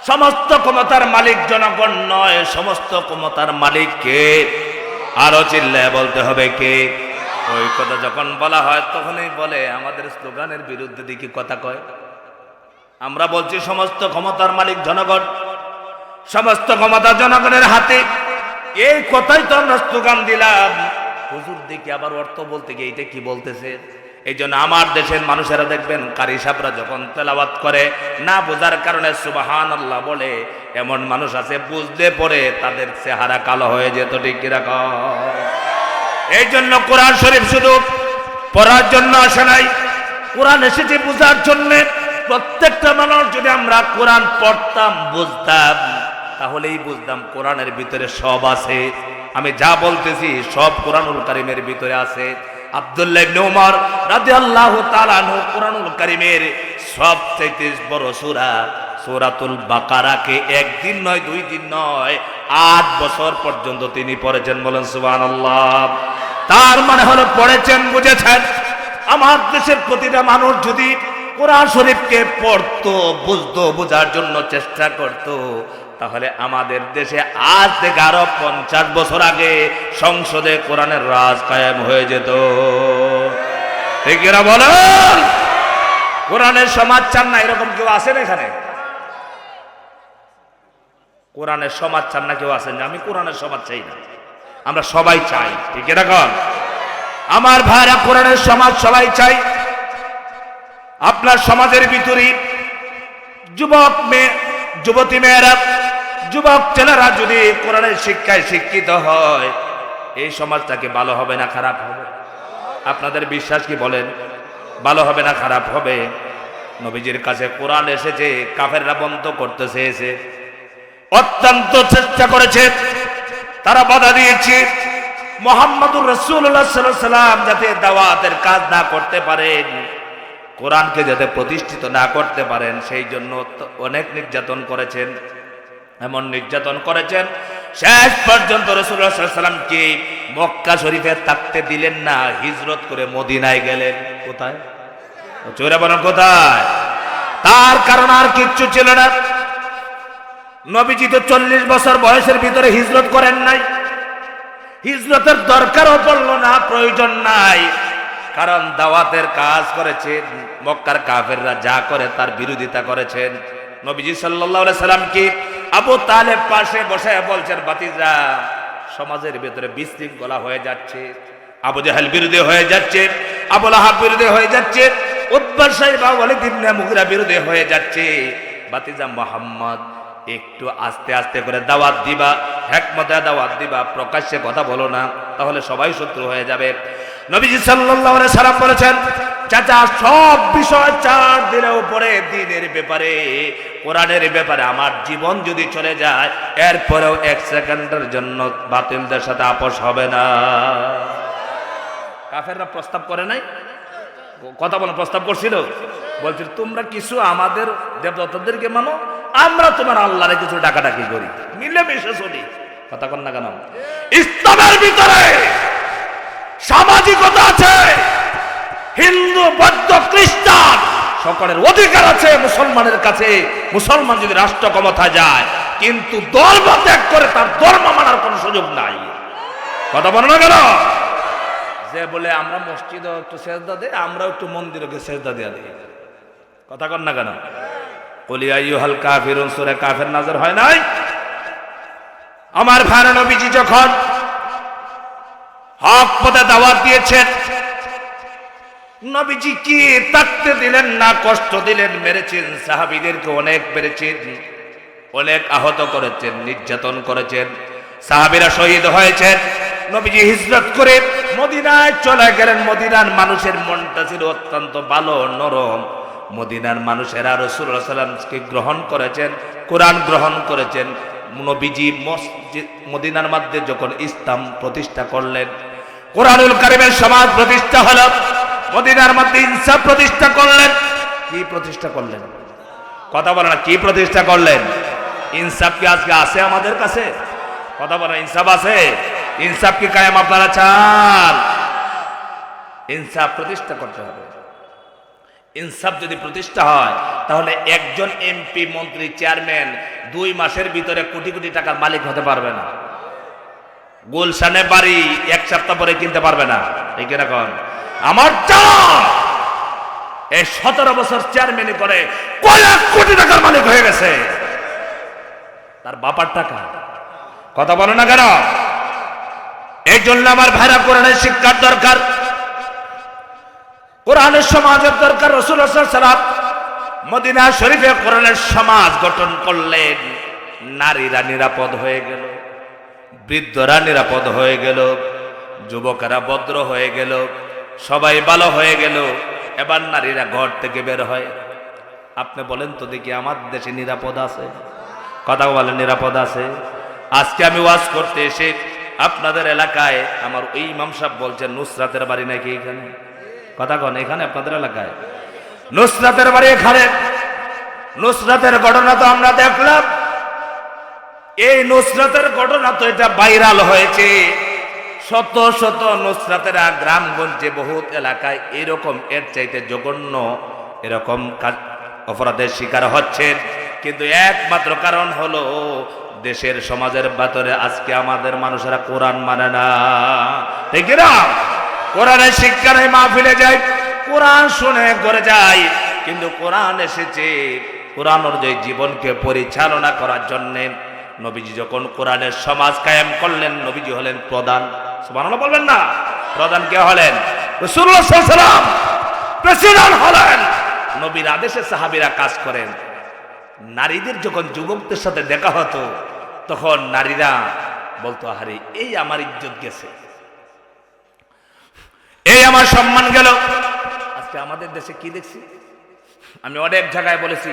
সমস্ত ক্ষমতার মালিক জনগণ নয়, সমস্ত ক্ষমতার মালিক কে? আরো চিল্লায় বলতে হবে কে? ওই কথা যখন বলা হয় তখনই বলে আমাদের স্লোগানের বিরুদ্ধে দিকে কথা কয়। আমরা বলছি সমস্ত ক্ষমতার মালিক জনগণ, সমস্ত ক্ষমতা জনগণের হাতে। এই কথাই তো আমরা স্লোগান দিলাম। হুজুর দিকে আবার অর্থ বলতে গিয়ে এটা কি বলতেছে? এই জন্য আমার দেশের মানুষেরা দেখবেন কারি সাহেবরা যখন তেলাওয়াত করে না বোঝার কারণে সুবহানাল্লাহ বলে, এমন মানুষ আছে বুঝলে পরে তাদের চেহারা কালো হয়ে যেত। ঠিক কিরকম? এই জন্য কোরআন শরীফ শুধু পড়ার জন্য আসে নাই, কোরআন এসেছে বোঝার জন্য। প্রত্যেকটা মানুষ যদি আমরা কোরআন পড়তাম, বুঝতাম, তাহলেই বুঝতাম কোরআনের ভিতরে সব আছে। আমি যা বলতেছি সব কোরআনুল কারীমের ভিতরে আছে। আব্দুল্লাহ ইবনে উমর রাদিয়াল্লাহু তাআলা আনহু কোরআনুল কারীমের সবচেয়ে বড় সূরা সূরাতুল বাকারাকে একদিন নয়, 2 দিন নয়, 8 বছর পর্যন্ত তিনি পড়েছেন। বলেন সুবহানাল্লাহ। তার মানে হলো পড়েছেন, বুঝেছেন। আমার দেশের প্রতিটা মানুষ যদি কোরআন শরীফকে পড়তো, বুঝতো, বোঝার জন্য চেষ্টা করতো, তাহলে আমাদের দেশে আজ থেকে আরো 50 বছর আগে সংসদে কোরআনের রাজ কায়েম হয়ে যেত। ঠিক এরা বলেন? কোরআনের সমাজ চান না এরকম কেউ আছেন এখানে? কোরআনের সমাজ চান না কেউ আছেন? আমি কোরআনের সমাজ চাই না, আমরা সবাই চাই। ঠিক এরকম আমার ভাইরা, কোরআনের সমাজ সবাই চাই। আপনার সমাজের ভিতরে যুবক মেয়ে, যুবতী মেয়েরা, যুবক ছেলেরা যদি কোরআনের শিক্ষায় শিক্ষিত হয়, এই সমাজটাকে ভালো হবে না খারাপ হবে? আপনাদের বিশ্বাস কি বলেন? ভালো হবে না খারাপ হবে? নবীজির কাছে কোরআন এসেছে, কাফেররা বন্ধ করতে চেয়েছে, অত্যন্ত চেষ্টা করেছে, তারা বাধা দিয়েছে। মুহাম্মদুর রাসূলুল্লাহ সাল্লাল্লাহু আলাইহি ওয়াসাল্লাম যাতে দাওয়াতের কাজ না করতে পারেন, কোরআনকে যাতে প্রতিষ্ঠিত না করতে পারেন, সেই জন্য অনেক নির্যাতন করেছেন। এমন নির্যাতন করেছেন শেষ পর্যন্ত রাসূলুল্লাহ সাল্লাল্লাহু আলাইহি ওয়াসাল্লামকে মক্কা শরীফে থাকতে দিলেন না, হিজরত করে মদিনায় গেলেন। কোথায়? চোরা বলেন কোথায়? তার কারণ আর কিচ্ছু ছিল না। নবীজি তো 40 বছর বয়সের ভিতরে হিজরত করেন নাই, হিজরতের দরকারও পড়ল না, প্রয়োজন নাই, কারণ দাওয়াতের কাজ করেছেন। মক্কার কাফেররা যা করে তার বিরোধিতা করেছেন। নবীজি সাল্লাল্লাহু আলাইহি সাল্লামকে আবু তালেব পাশে বসে বলছেন, ভাতিজা, সমাজের ভিতরে বিশৃঙ্খলা হয়ে যাচ্ছে, আবু জাহেল বিরোধী হয়ে যাচ্ছে, আবু লাহাব বিরোধী হয়ে যাচ্ছে, উতবা সাইবা ওয়ালিদ ইবনে মুগিরা বিরোধী হয়ে যাচ্ছে। ভাতিজা মুহাম্মদ, একটু আস্তে আস্তে করে দাওয়াত দিবা, হিকমতে দাওয়াত দিবা, প্রকাশ্যে কথা বলো না, তাহলে সবাই শত্রু হয়ে যাবে। নবীজি সাল্লাল্লাহু আলাইহি সাল্লাম বলেছেন, চাচা, সব বিষয় ছাড় দিলে উপরে দ্বীনের ব্যাপারে, কোরআনের ব্যাপারে আমার জীবন যদি চলে যায়, এরপরেও 1 সেকেন্ডের জন্য বাতিলদের সাথে আপোষ হবে না। কাফেররা প্রস্তাব করে নাই? কথা বলো, প্রস্তাব করছিল, বলছিল তোমরা কিছু আমাদের দেবতাদেরকে মানো, আমরা তোমার আল্লাহরে কিছু ডাকাডাকি করি, মিলেমিশে চলি। কথা কন না কেন? ইসলামের ভিতরে সামাজিকতা আছে, হিন্দু, বৌদ্ধ, খ্রিস্টান সকলের অধিকার আছে মুসলমানের কাছে। মুসলমান যদি রাষ্ট্র ক্ষমতায় যায়, কিন্তু ধর্ম ত্যাগ করে তার ধর্ম মানার কোনো সুযোগ নাই। কথা বলো না কেন? যে বলে আমরা মসজিদে একটু সেজদা দেই, আমরাও একটু মন্দিরে সেজদা দিয়ে দিই। কথা কন না কেন? কুল ইয়া আইয়ুহাল কাফিরুন সূরা কাফির নাযিল হয় নাই? আমার ভাইরা, নবীজি যখন হক পথে দাওয়াত দিয়েছেন, নবীজি কি থাকতে দিলেন না, কষ্ট দিলেন, মেরেছেন, সাহাবীদেরকে অনেক মেরেছেন, অনেক আহত করেছেন, নির্যাতন করেছেন, সাহাবীরা শহীদ হয়েছেন। নবীজি হিজরত করে মদিনায় চলে গেলেন। মদিনার মানুষের মনটা ছিল অত্যন্ত ভালো, নরম। মদিনার মানুষেরা রাসূলুল্লাহ সাল্লাল্লাহু আলাইহি ওয়াসাল্লামকে গ্রহণ করেছেন, কোরআন গ্রহণ করেছেন। নবীজি মসজিদ মদিনার মধ্যে যখন ইসলাম প্রতিষ্ঠা করলেন, কোরআনুল কারীমের সমাজ প্রতিষ্ঠা হলো, মদিনার মধ্যে ইনসাফ প্রতিষ্ঠা করলেন। কি প্রতিষ্ঠা করলেন? কথা বলেন না, কি প্রতিষ্ঠা করলেন? ইনসাফ কি আজকে আছে আমাদের কাছে? কথা বলেন, ইনসাফ আছে? ইনসাফ কি কায়েম আপনারা চান? ইনসাফ প্রতিষ্ঠা করতে হবে। ইনসাফ যদি প্রতিষ্ঠা হয়, তাহলে একজন এমপি, মন্ত্রী, চেয়ারম্যান 2 মাসের ভিতরে কোটি কোটি টাকার মালিক হতে পারবে না। গুলশানে বাড়ি 1 সপ্তাহ পরে কিনতে পারবে না। ঠিক এরকম আমার জান এই 17 বছর চেয়ারম্যানই করে কয়েক কোটি টাকার মালিক হয়ে গেছে, তার বাবার টাকা। কথা বলো না কেন? এই জন্য আমার ভাইরা, কোরআনের শিক্ষার দরকার, কোরআনের সমাজের দরকার। রাসূলুল্লাহ সাল্লাল্লাহু আলাইহি ওয়াসাল্লাম মদিনা শরীফে কোরআনের সমাজ গঠন করলেন। নারীরা নিরাপদ হয়ে গেল, বৃদ্ধরা নিরাপদ হয়ে গেল, যুবকেরা ভদ্র হয়ে গেল, সবাই ভালো হয়ে গেল। এবার নারীরা ঘর থেকে বের হয়। আপনি বলেন তো দেখি, আমার দেশে নিরাপদ আছে? কথা বলেন, নিরাপদ আছে? আজকে আমি ওয়াজ করতে এসে আপনাদের এলাকায় আমার ওই ইমাম সাহেব বলছেন নুসরাতের বাড়ি নাকি এখানে। কথা কন, এখানে আপনাদের এলাকায় নুসরাতের বাড়ি এখানে। নুসরাতের ঘটনা তো আমরা দেখলাম। এই নুসরাতের ঘটনা তো এটা ভাইরাল হয়েছে। শত শত নুসরাতেরা গ্রামগঞ্জে বহুত এলাকায় এরকম এর চাইতে জঘন্য এরকম অপরাধের শিকার হচ্ছেন। কিন্তু একমাত্র কারণ হলো দেশের সমাজের ভিতরে আজকে আমাদের মানুষেরা কোরআন মানে না। ঠিক না? কোরআনের শিক্ষা নেই, মাহফিলে যায়, কোরআন শুনে করে যায়, কিন্তু কোরআন এসেছে কোরআন অনুযায়ী জীবনকে পরিচালনা করার জন্য। নবীজি যখন কোরআনের সমাজ কায়েম করলেন, নবীজি হলেন প্রধান। সুবহানাল্লাহ বলবেন না? প্রধান কে হলেন? রাসূলুল্লাহ সাল্লাল্লাহু আলাইহি ওয়াসাল্লাম প্রেসিডেন্ট হলেন। নবীর আদেশে সাহাবীরা কাজ করেন। নারীদের যখন যুবকদের সাথে দেখা হতো, তখন নারীরা বলতো, আরে এই আমার ইজ্জত গেছে, এই আমার সম্মান গেল। আজকে আমাদের দেশে কি দেখছি, আমি অনেক জায়গায় বলেছি,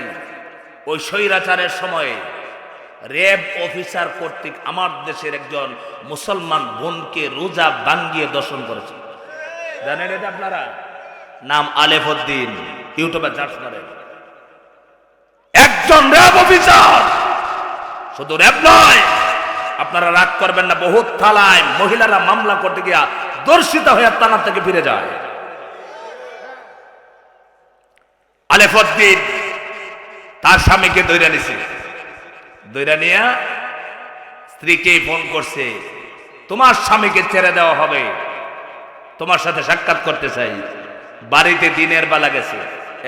ওই স্বৈরাচারের সময়ে র্যাব অফিসার কর্তৃক আমার দেশের একজন মুসলমান বোনকে রোজা ভাঙ্গিয়ে দর্শন করেছে। জানেন এটা আপনারা? নাম আলেফ উদ্দিন, ইউটিউবে সার্চ করেন। একজন র্যাব অফিসার, শুধু র্যাব নয়, আপনারা রাগ করবেন না, বহুত থানায় মহিলারা মামলা করতে গিয়া দর্শিতা হয়ে থানা থেকে ফিরে যায়। আলেফ উদ্দিন তার স্বামীকে ধইরা নিছে, ধইরা নিয়া স্ত্রীকে ফোন করছে, তোমার স্বামীকে ছেড়ে দেওয়া হবে, তোমার সাথে সাক্ষাৎ করতে চাই। বাড়িতে দিনের বেলা গেছে,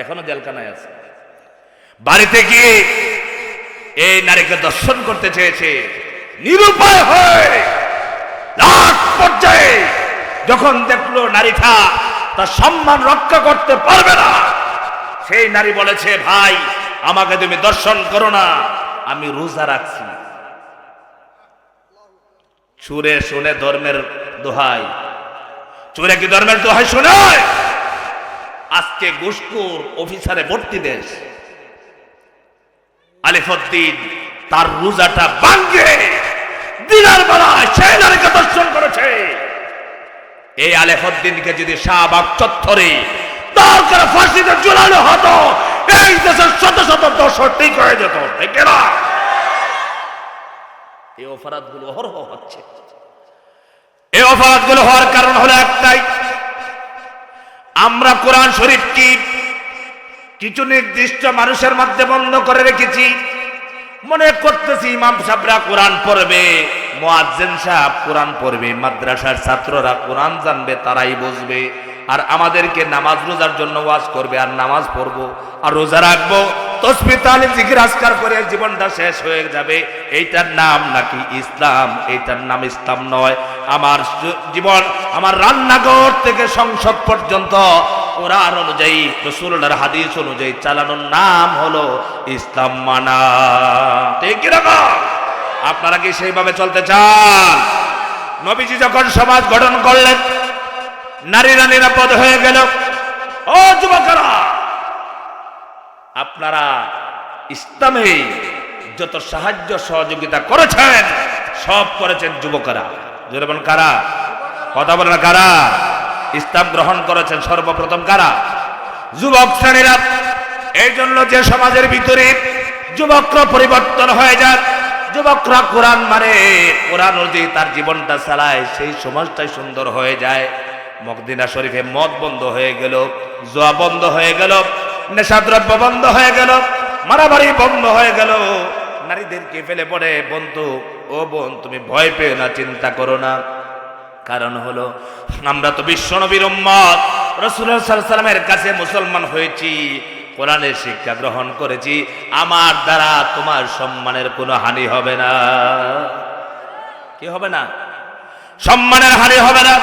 এখনো জেলখানায় আছে। বাড়িতে গিয়ে এই নারীকে দর্শন করতে চেয়েছে। নিরুপায় হয়ে লাখ পর্যায়ে যখন দেখলো নারীটা তার সম্মান রক্ষা করতে পারবে না, সেই নারী বলেছে, ভাই আমাকে তুমি দর্শন করো না, আমি রোজা রাখছি। চুরে শুনে ধর্মের দোহাই, চুরে কি ধর্মের দোহাই শুনে? আজকে ঘুষখোর অফিসারে ভর্তি দেশ। আলেফ উদ্দিন তার রোজাটা ভাঙ্গে দিনের বেলায় সেই নারীকে দর্শন করেছে। এই আলেফ উদ্দিনকে যদি শাহবাগ চত্বরে দরকার ফাঁসিতে ঝুলানো হতো, এই দেশের শত শত দর্শক ঠিক হয়ে যেত, ঠিক না? এই অপরাধগুলো অহরহ হচ্ছে। এই অপরাধগুলো হওয়ার কারণ হলো একটাই, আমরা কোরআন শরীফ কি কিছু নির্দিষ্ট মানুষের মধ্যে বন্ধ করে রেখেছি। মনে করতেছি ইমাম সাহেবরা কোরআন পড়বে, মুয়াজ্জিন সাহেব কোরআন পড়বে, মাদ্রাসার ছাত্ররা কোরআন জানবে, তারাই বুঝবে। আর আমাদেরকে নামাজ রোজার জন্য ওয়াজ করবে, আর নামাজ পড়বো আর রোজা রাখবো, তাসবিহ তাহলিল জিকির আজকার করে জীবনটা শেষ হয়ে যাবে। এইটার নাম নাকি ইসলাম? এইটার নাম ইসলাম নয়। আমার জীবন, আমার রান্নাঘর থেকে সংসদ পর্যন্ত কোরআন অনুযায়ী, রাসূলুল্লাহর হাদিস অনুযায়ী চালানোর নাম হলো ইসলাম মানা। ঠিক কি রকম? আপনারা কি সেইভাবে চলতে চান? নবীজি যখন সমাজ গঠন করলেন, নারীরা নিরাপদ হয়ে গেল। ও যুবকেরা, আপনারা ইসলামে যত সাহায্য সহযোগিতা করেছেন, সব করেছেন যুবকেরা। জোরে বলেন কারা? কথা বলেন কারা? ইসলাম গ্রহণ করেছেন সর্বপ্রথম কারা? যুবক শ্রেণীরা। এই জন্য যে সমাজের ভিতরে যুবকরা পরিবর্তন হয়ে যায়, যুবকরা কোরআন মানে, কোরআন অনুযায়ী তার জীবনটা চালায়, সেই সমাজটাই সুন্দর হয়ে যায়। মদিনা শরীফে মদ বন্ধ হয়ে গেল, জুয়া বন্ধ হয়ে গেল, নেশাদ্রব্য বন্ধ হয়ে গেল, মারামারি বন্ধ হয়ে গেল। নারীদেরকে ফেলে পড়ে, বন্ধু ও বোন তুমি ভয় পেও না, চিন্তা করো না। কারণ হলো আমরা তো বিশ্বনবীর উম্মত, রাসূলুল্লাহ সাল্লাল্লাহু আলাইহি ওয়াসাল্লামের কাছে মুসলমান হয়েছি, কোরআনের শিক্ষা গ্রহণ করেছি। আমার দ্বারা তোমার সম্মানের কোনো হানি হবে না। কি হবে না? সম্মানের হানি হবে না,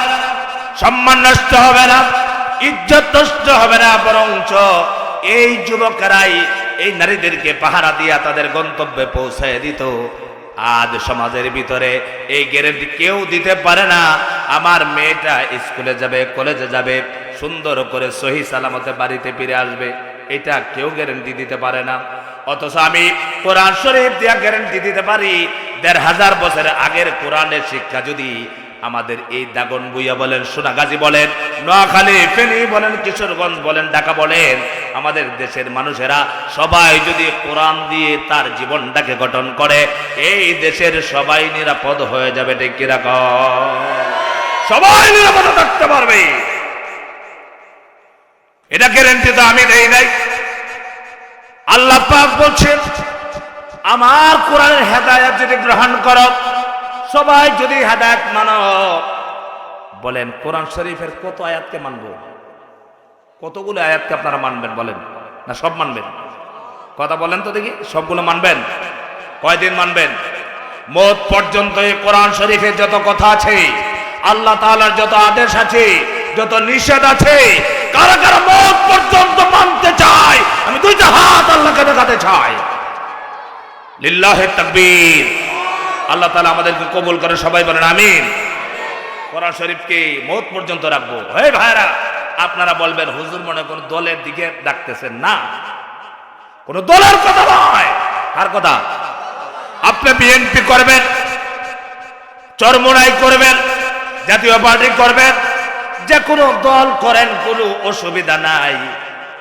সম্মান নষ্ট হবে না, ইজ্জত নষ্ট হবে না। বরঞ্চ এই যুবকেরাই এই নারীদেরকে পাহারা দিয়া তাদের গন্তব্যে পৌঁছায় দিত। আজ সমাজের ভিতরে এই গ্যারান্টি কেউ দিতে পারে না, আমার মেয়েটা স্কুলে যাবে, কলেজে যাবে, সুন্দর করে সহি সালামতে বাড়িতে ফিরে আসবে, এটা কেউ গ্যারান্টি দিতে পারে না। অথচ আমি কোরআন শরীফ দিয়া গ্যারান্টি দিতে পারি। ১৫০০ বছরের আগের কোরআনের শিক্ষা যদি আমাদের এই দাগনভূঞা বলেন, সোনাগাজী বলেন, নোয়াখালী, ফেনী বলেন, কিশোরগঞ্জ বলেন, ঢাকা বলেন, আমাদের দেশের মানুষেরা সবাই যদি কোরআন দিয়ে তার জীবনটাকে গঠন করে, এই দেশের সবাই নিরাপদ হয়ে যাবে। ঠিক কিরকম? সবাই নিরাপদ থাকতে পারবে, এটা গ্যারান্টি তো আমি দেই নাই। আল্লাহ পাক বলছেন, আমার কোরআনের হেদায়েত যদি গ্রহণ করো, সবাই যদি হেদায়েত মানো, বলেন কোরআন শরীফের কত আয়াতকে মানবো? কতগুলো আয়াতকে আপনারা মানবেন বলেন? না সব মানবেন? কথা বলেন তো দেখি, সবগুলো মানবেন? কয়দিন মানবেন? মওত পর্যন্ত এই কোরআন শরীফের যত কথা আছে, আল্লাহ তাআলার যত আদেশ আছে, যত নিষেধ আছে, কারা কারা মওত পর্যন্ত মানতে চায়? আমি দুইটা হাত আল্লাহকে দেখাতে চাই। লিল্লাহি তাকবীর। আল্লাহ তাআলা আমাদেরকে কবুল করে, সবাই বলেন আমিন। কোরআন শরীফকে মওত পর্যন্ত রাখবো। হে ভাইরা, আপনারা বলবেন হুজুর মনে কোন দলের দিকে ডাকতেছেন না, কোন দলের কথা নয়। কার কথা? আপনি বিএনপি করবেন, চরমোনাই করবেন, জাতীয় পার্টি করবেন, যে কোনো দল করেন, কোনো অসুবিধা নাই,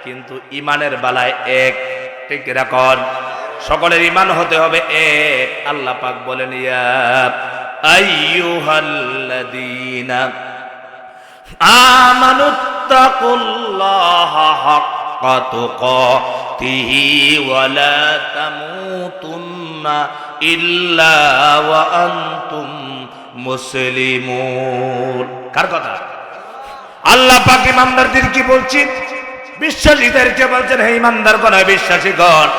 কিন্তু ইমানের বেলায় এক, ঠিক রাখুন। সকলের ইমান হতে হবে এক। আল্লাহ পাক বলেন ইয়া আইয়ুহাল্লাযীনা আমানুত্তাকুল্লাহা হাক্কা তুকাতিহি ওয়া লা তামুতুন্না ইল্লা ওয়া আনতুম মুসলিমুন। কার কথা? আল্লাহ পাক ইমানদারদের কি বলছেন? বিশ্বাসীদেরকে বলছেন, হে ইমানদারগণ, বিশ্বাসীগণ,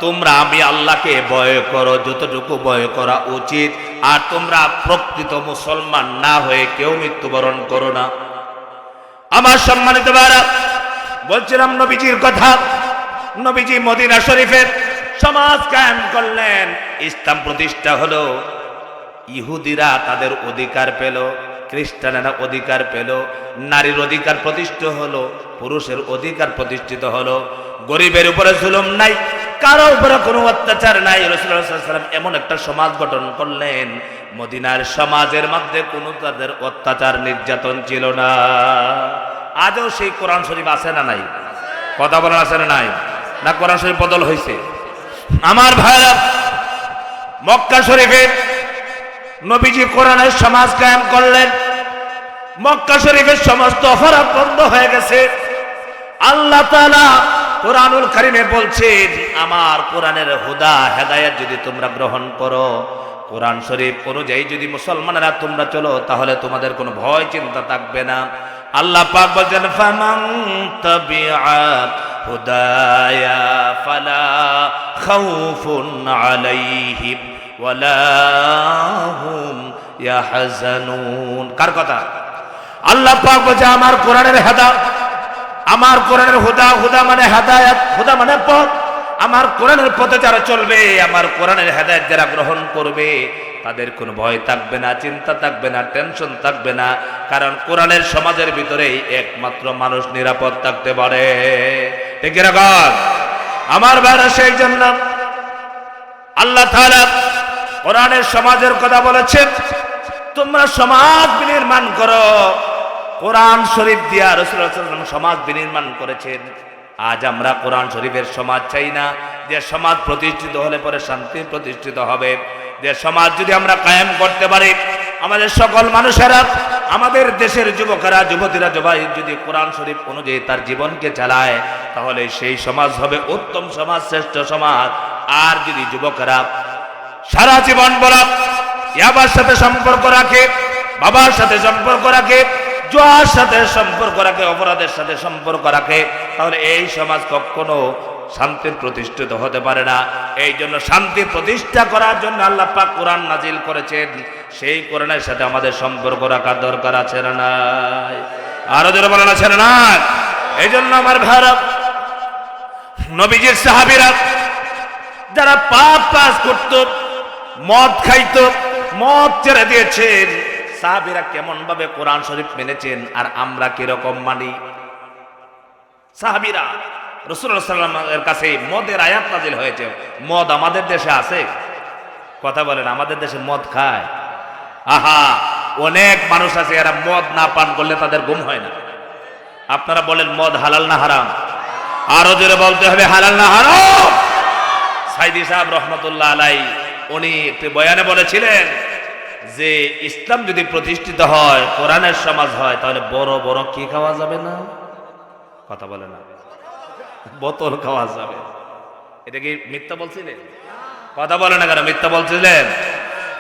তোমরা আমি আল্লাহকে ভয় করো যতটুকু ভয় করা উচিত, আর তোমরা প্রকৃত মুসলমান না হয়ে কেউ মৃত্যুবরণ করো না। আমার সম্মানিত ভাইরা, বলছিলাম নবীজির কথা। নবীজি মদিনা শরীফের সমাজ কায়েম করলেন, ইসলাম প্রতিষ্ঠা হলো। ইহুদিরা তাদের অধিকার পেল, খ্রিস্টানেরা অধিকার পেল, নারীর অধিকার প্রতিষ্ঠিত হলো, পুরুষের অধিকার প্রতিষ্ঠিত হলো। গরিবের উপরে জুলুম নাই, কারো উপরে কোনো অত্যাচার নাই। রাসূলুল্লাহ সাল্লাল্লাহু আলাইহি ওয়াসাল্লাম এমন একটা সমাজ গঠন করলেন, মদিনার সমাজের মধ্যে কোনো তাদের অত্যাচার নির্যাতন ছিল না। আজও সেই কোরআন শরীফ আছে না নাই? কথা বলার আছে না নাই? না কোরআন শরীফ বদল হয়েছে? আমার ভাইরা, মক্কা শরীফে নবীজি কোরআনের সমাজ কায়েম করলেন। মক্কা শরীফের সমস্ত অপরাধ বন্ধ হয়ে গেছে। আল্লাহ তাআলা কোরআনুল কারীমে বলছেন, আমার কোরআনের হুদা হেদায়েত যদি তোমরা গ্রহণ করো, কোরআন শরীফ অনুযায়ী যদি মুসলমানেরা তোমরা চলো, তাহলে তোমাদের কোনো ভয় চিন্তা থাকবে না। আল্লাহ পাক বলেন, ফামান তাবিআ হুদায়া ফালা খাউফুন আলাইহিম ওয়ালা হুম ইয়াহজানুন। কার কথা? আল্লাহ পাক বলেন, আমার কোরআনের হেদায়েত, আমার কোরআনের হুদা, হুদা মানে হেদায়েত, হুদা মানে পথ। আমার কোরআনের পথে যারা চলবে, আমার কোরআনের হেদায়েত যারা গ্রহণ করবে, তাদের কোনো ভয় থাকবে না, চিন্তা থাকবে না, টেনশন থাকবে না। কারণ কোরআনের সমাজের ভিতরেই একমাত্র মানুষ নিরাপদ থাকতে পারে। ঠিক এরকম আমার ভাইরা, সেই জন্য আল্লাহ তাআলা কোরআনের সমাজের কথা বলেছেন, তোমরা সমাজ বিনির্মাণ করো। কোরআন শরীফ দিয়া রাসূলুল্লাহ সাল্লাল্লাহু আলাইহি ওয়াসাল্লাম সমাজ বিনির্মাণ করেছেন। আজ আমরা কোরআন শরীফের সমাজ চাই না, যে সমাজ প্রতিষ্ঠিত হলে পরে শান্তি প্রতিষ্ঠিত হবে। যে সমাজ যদি আমরা কায়েম করতে পারি, আমাদের সকল মানুষেরা, আমাদের দেশের যুবকেরা, যুবতীরা সবাই যদি কোরআন শরীফ অনুযায়ী তার জীবনকে চালায়, তাহলে সেই সমাজ হবে উত্তম সমাজ, শ্রেষ্ঠ সমাজ। আর যদি যুবকেরা সারা জীবন বলা ইয়াবার সাথে সম্পর্ক রাখে, বাবার সাথে সম্পর্ক রাখে, জুয়ার সাথে সম্পর্ক রাখে, অপরাধের সাথে সম্পর্ক রাখে, তাহলে এই সমাজ কখনো শান্তির প্রতিষ্ঠিত হতে পারে না। এই জন্য শান্তি প্রতিষ্ঠা করার জন্য আল্লাহ পাক কোরআন নাজিল করেছেন। সেই কোরআনের সাথে আমাদের সম্পর্ক রাখার দরকার আছে না নাই? আরো জোরে বলেন আছে না নাই? এই জন্য আমার ভাইরা, নবীজির সাহাবীরা যারা পাপ কাজ করত, মদ খাইত, মদ ছেড়ে দিয়েছেন, সাহাবীরা কেমন ভাবে কোরআন শরীফ মেনেছেন, আর আমরা কিরকম মানি? সাহাবীরা রাসূলুল্লাহ সাল্লাল্লাহু আলাইহি ওয়াসাল্লামের কাছে মদের আয়াত নাজিল হয়েছে। মদ আমাদের দেশে আছে? কথা বলেন, আমাদের দেশে মদ খায়? আহা, অনেক মানুষ আছে এরা মদ না পান করলে তাদের ঘুম হয় না। আপনারা বলেন মদ হালাল না হারাম? আরো জোরে বলতে হবে হালাল না হারাম। সাইদি সাহেব রহমতুল্লাহ আলাইহি উনি একটি বয়ানে বলেছিলেন যে ইসলাম যদি প্রতিষ্ঠিত হয়, কোরআনের সমাজ হয়, তাহলে বড় বড় কি খাওয়া যাবে না? কথা বলে না, বোতল খাওয়া যাবে। এটা কি মিথ্যা বলছিলেন? কথা বলে না কেন মিথ্যা বলছিলেন?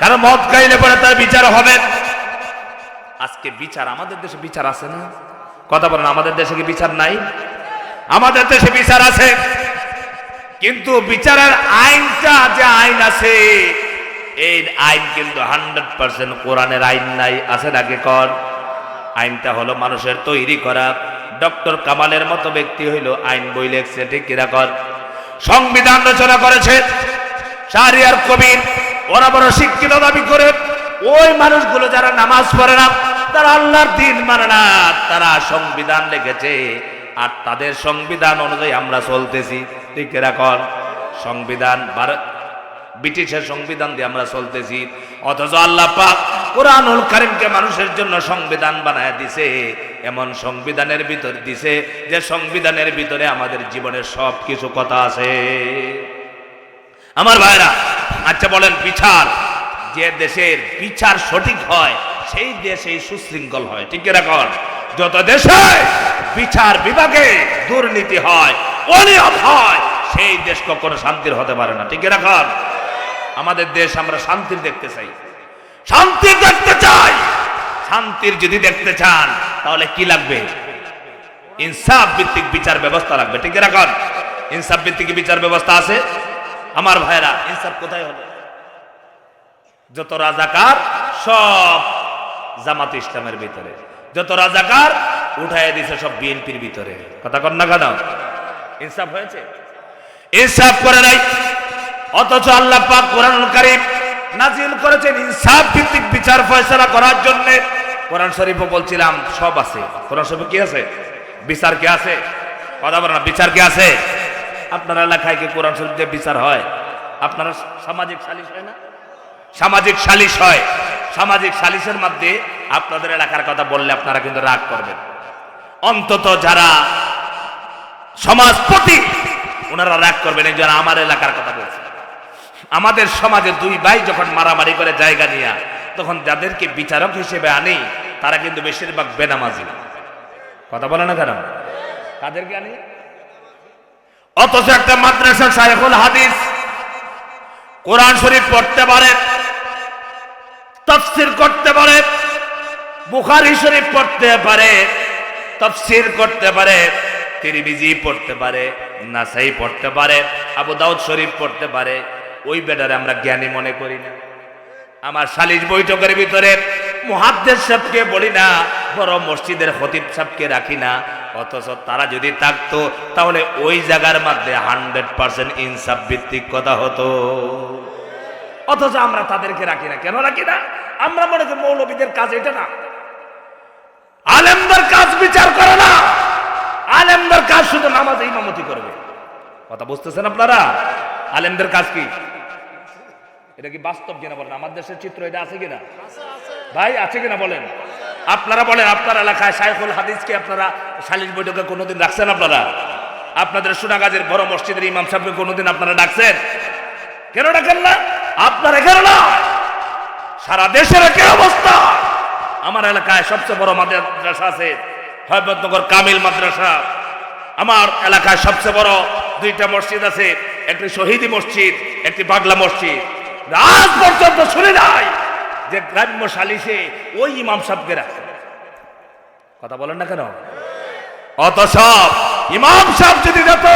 কারণ মদ খাইলে পরে তার বিচার হবে। আজকে বিচার, আমাদের দেশে বিচার আছে না? কথা বলেন, আমাদের দেশে কি বিচার নাই? আমাদের দেশে বিচার আছে, কিন্তু বিচারের আইনটা যে আইন আছে, এই আইন কিন্তু 100% কোরআনের আইন নাই। আছে নাকি? কর আইনটা হলো মানুষের তৈরি করা। ডক্টর কামালের মতো ব্যক্তি হইল আইন বই লেখছে, ঠিক কিনা? কর সংবিধান রচনা করেছে শাহরিয়ার কবির। ওরা বড় শিক্ষিত দাবি করে, ওই মানুষগুলো যারা নামাজ পড়ে না, তারা আল্লাহর দিন মানে না, তারা সংবিধান লিখেছে আর তাদের সংবিধান অনুযায়ী আমরা চলতেছি, ঠিক কিনা? কর সংবিধান ব্রিটিশের সংবিধান দিয়ে আমরা চলতেছি, অথচ আল্লাহ পাক কোরআনুল কারীমকে মানুষের জন্য সংবিধান বানায় দিছে। এমন সংবিধানের ভিতর দিছে যে সংবিধানের ভিতরে আমাদের জীবনের সব কিছু কথা আছে। আমার ভাইরা, আচ্ছা বলেন, বিচার যে দেশের বিচার সঠিক হয় সেই দেশে সুশৃঙ্খল হয়, ঠিক এরকম যত দেশে বিচার বিভাগে দুর্নীতি হয়, অনিয়ম হয়, সেই দেশ কখনো শান্তির হতে পারে না, ঠিক এরকম। আমাদের দেশ আমরা শান্তির দেখতে চাই, শান্তির দেখতে চাই। শান্তির যদি দেখতে চান তাহলে কি লাগবে? ইনসাফ ভিত্তিক বিচার ব্যবস্থা লাগবে, ঠিক এরকম। ইনসাফ ভিত্তিক বিচার ব্যবস্থা আছে। আমার ভাইরা, ইনসাফ কোথায় হবে? যত রাজাকার সব জামাত ইসলামের ভিতরে, যত রাজাকার উঠায় দিছে সব বিএনপির ভিতরে। কথা কন না কেন? ইনসাফ হয়েছে? ইনসাফ করে নাই। অথচ আল্লাহ পাক কোরআনুল কারীম নাজিল করেছেন ইনসাফ ভিত্তিক বিচার ফয়সালা করার জন্য। কোরআন শরীফও বলছিলাম সব আছে। কোরআন শরীফে কি আছে? বিচার কি আছে? কথা বলেন না, বিচার কি আছে? আপনার এলাকায় কি কোরআন শরীফ দিয়ে বিচার হয়? আপনারা সামাজিক সালিশ হয় না? সামাজিক সালিশ হয়। সামাজিক সালিশের মধ্যে আপনাদের এলাকার কথা বললে আপনারা কিন্তু রাগ করবেন। অন্তত যারা সমাজপতি ওনারা রাগ করবেন। একজন আমার এলাকার কথা বলছে, আমাদের সমাজে দুই ভাই যখন মারামারি করে জায়গা নিয়ে, তখন যাদেরকে বিচারক হিসেবে আনি তারা কিন্তু বেশিরভাগ বেনামাজি। কথা বলে না কেন? তাদেরকে আনি। অথচ একটা মাদ্রাসা শায়খুল হাদিস কোরআন শরীফ পড়তে পারে, তাফসীর করতে পারে, বুখারী শরীফ পড়তে পারে, তাফসীর করতে পারে, তিরমিজি পড়তে পারে, নাসাই পড়তে পারে, আবু দাউদ শরীফ পড়তে পারে, ওই বেটারে আমরা জ্ঞানী মনে করি না। আমার সালিশ বৈঠকের ভিতরে মুহাদ্দিস সাহেবকে বলি না, বড় মসজিদের খতিব সাহেবকে রাখি না। অথচ তারা যদি থাকতো তাহলে ওই জায়গার মধ্যে 100% ইনসাফ ভিত্তিক কথা হতো। অথচ আমরা তাদেরকে রাখি না। কেন রাখি না? আমরা মনে করি মৌলবীদের কাজ এটা না, আলেমদের কাজ বিচার করে না, আলেমদের কাজ শুধু নামাজে ইমামতি করবে। কথা বুঝতেছেন আপনারা? আলেমদের কাজ কি? এটা কি বাস্তব কিনা বলেন? আমাদের দেশের চিত্র এটা আছে কিনা ভাই? আছে কিনা বলেন? আপনারা বলেন, আপনার এলাকায় শায়খুল হাদিসকে আপনারা সালিশ বৈঠকে কোনোদিন রাখছেন? আপনারা আপনাদের সোনাগাজীর বড় মসজিদের ইমাম সাহেবকে কোনোদিন আপনারা ডাকছেন? কেন ডাকেন না? আপনার এখানে না, সারা দেশের একই অবস্থা। আমার এলাকায় সবচেয়ে বড় মাদ্রাসা আছে হযরতনগর কামিল মাদ্রাসা। আমার এলাকায় সবচেয়ে বড় দুইটা মসজিদ আছে, একটি শহীদি মসজিদ, একটি বাগলা মসজিদ। আজ পর্যন্ত শুনে নাই যে গ্রাম্য সালিশে ওই ইমাম সাহেবকে রাখছে। কথা বলেন না কেন? অথচ ইমাম সাহেব যদি যেত,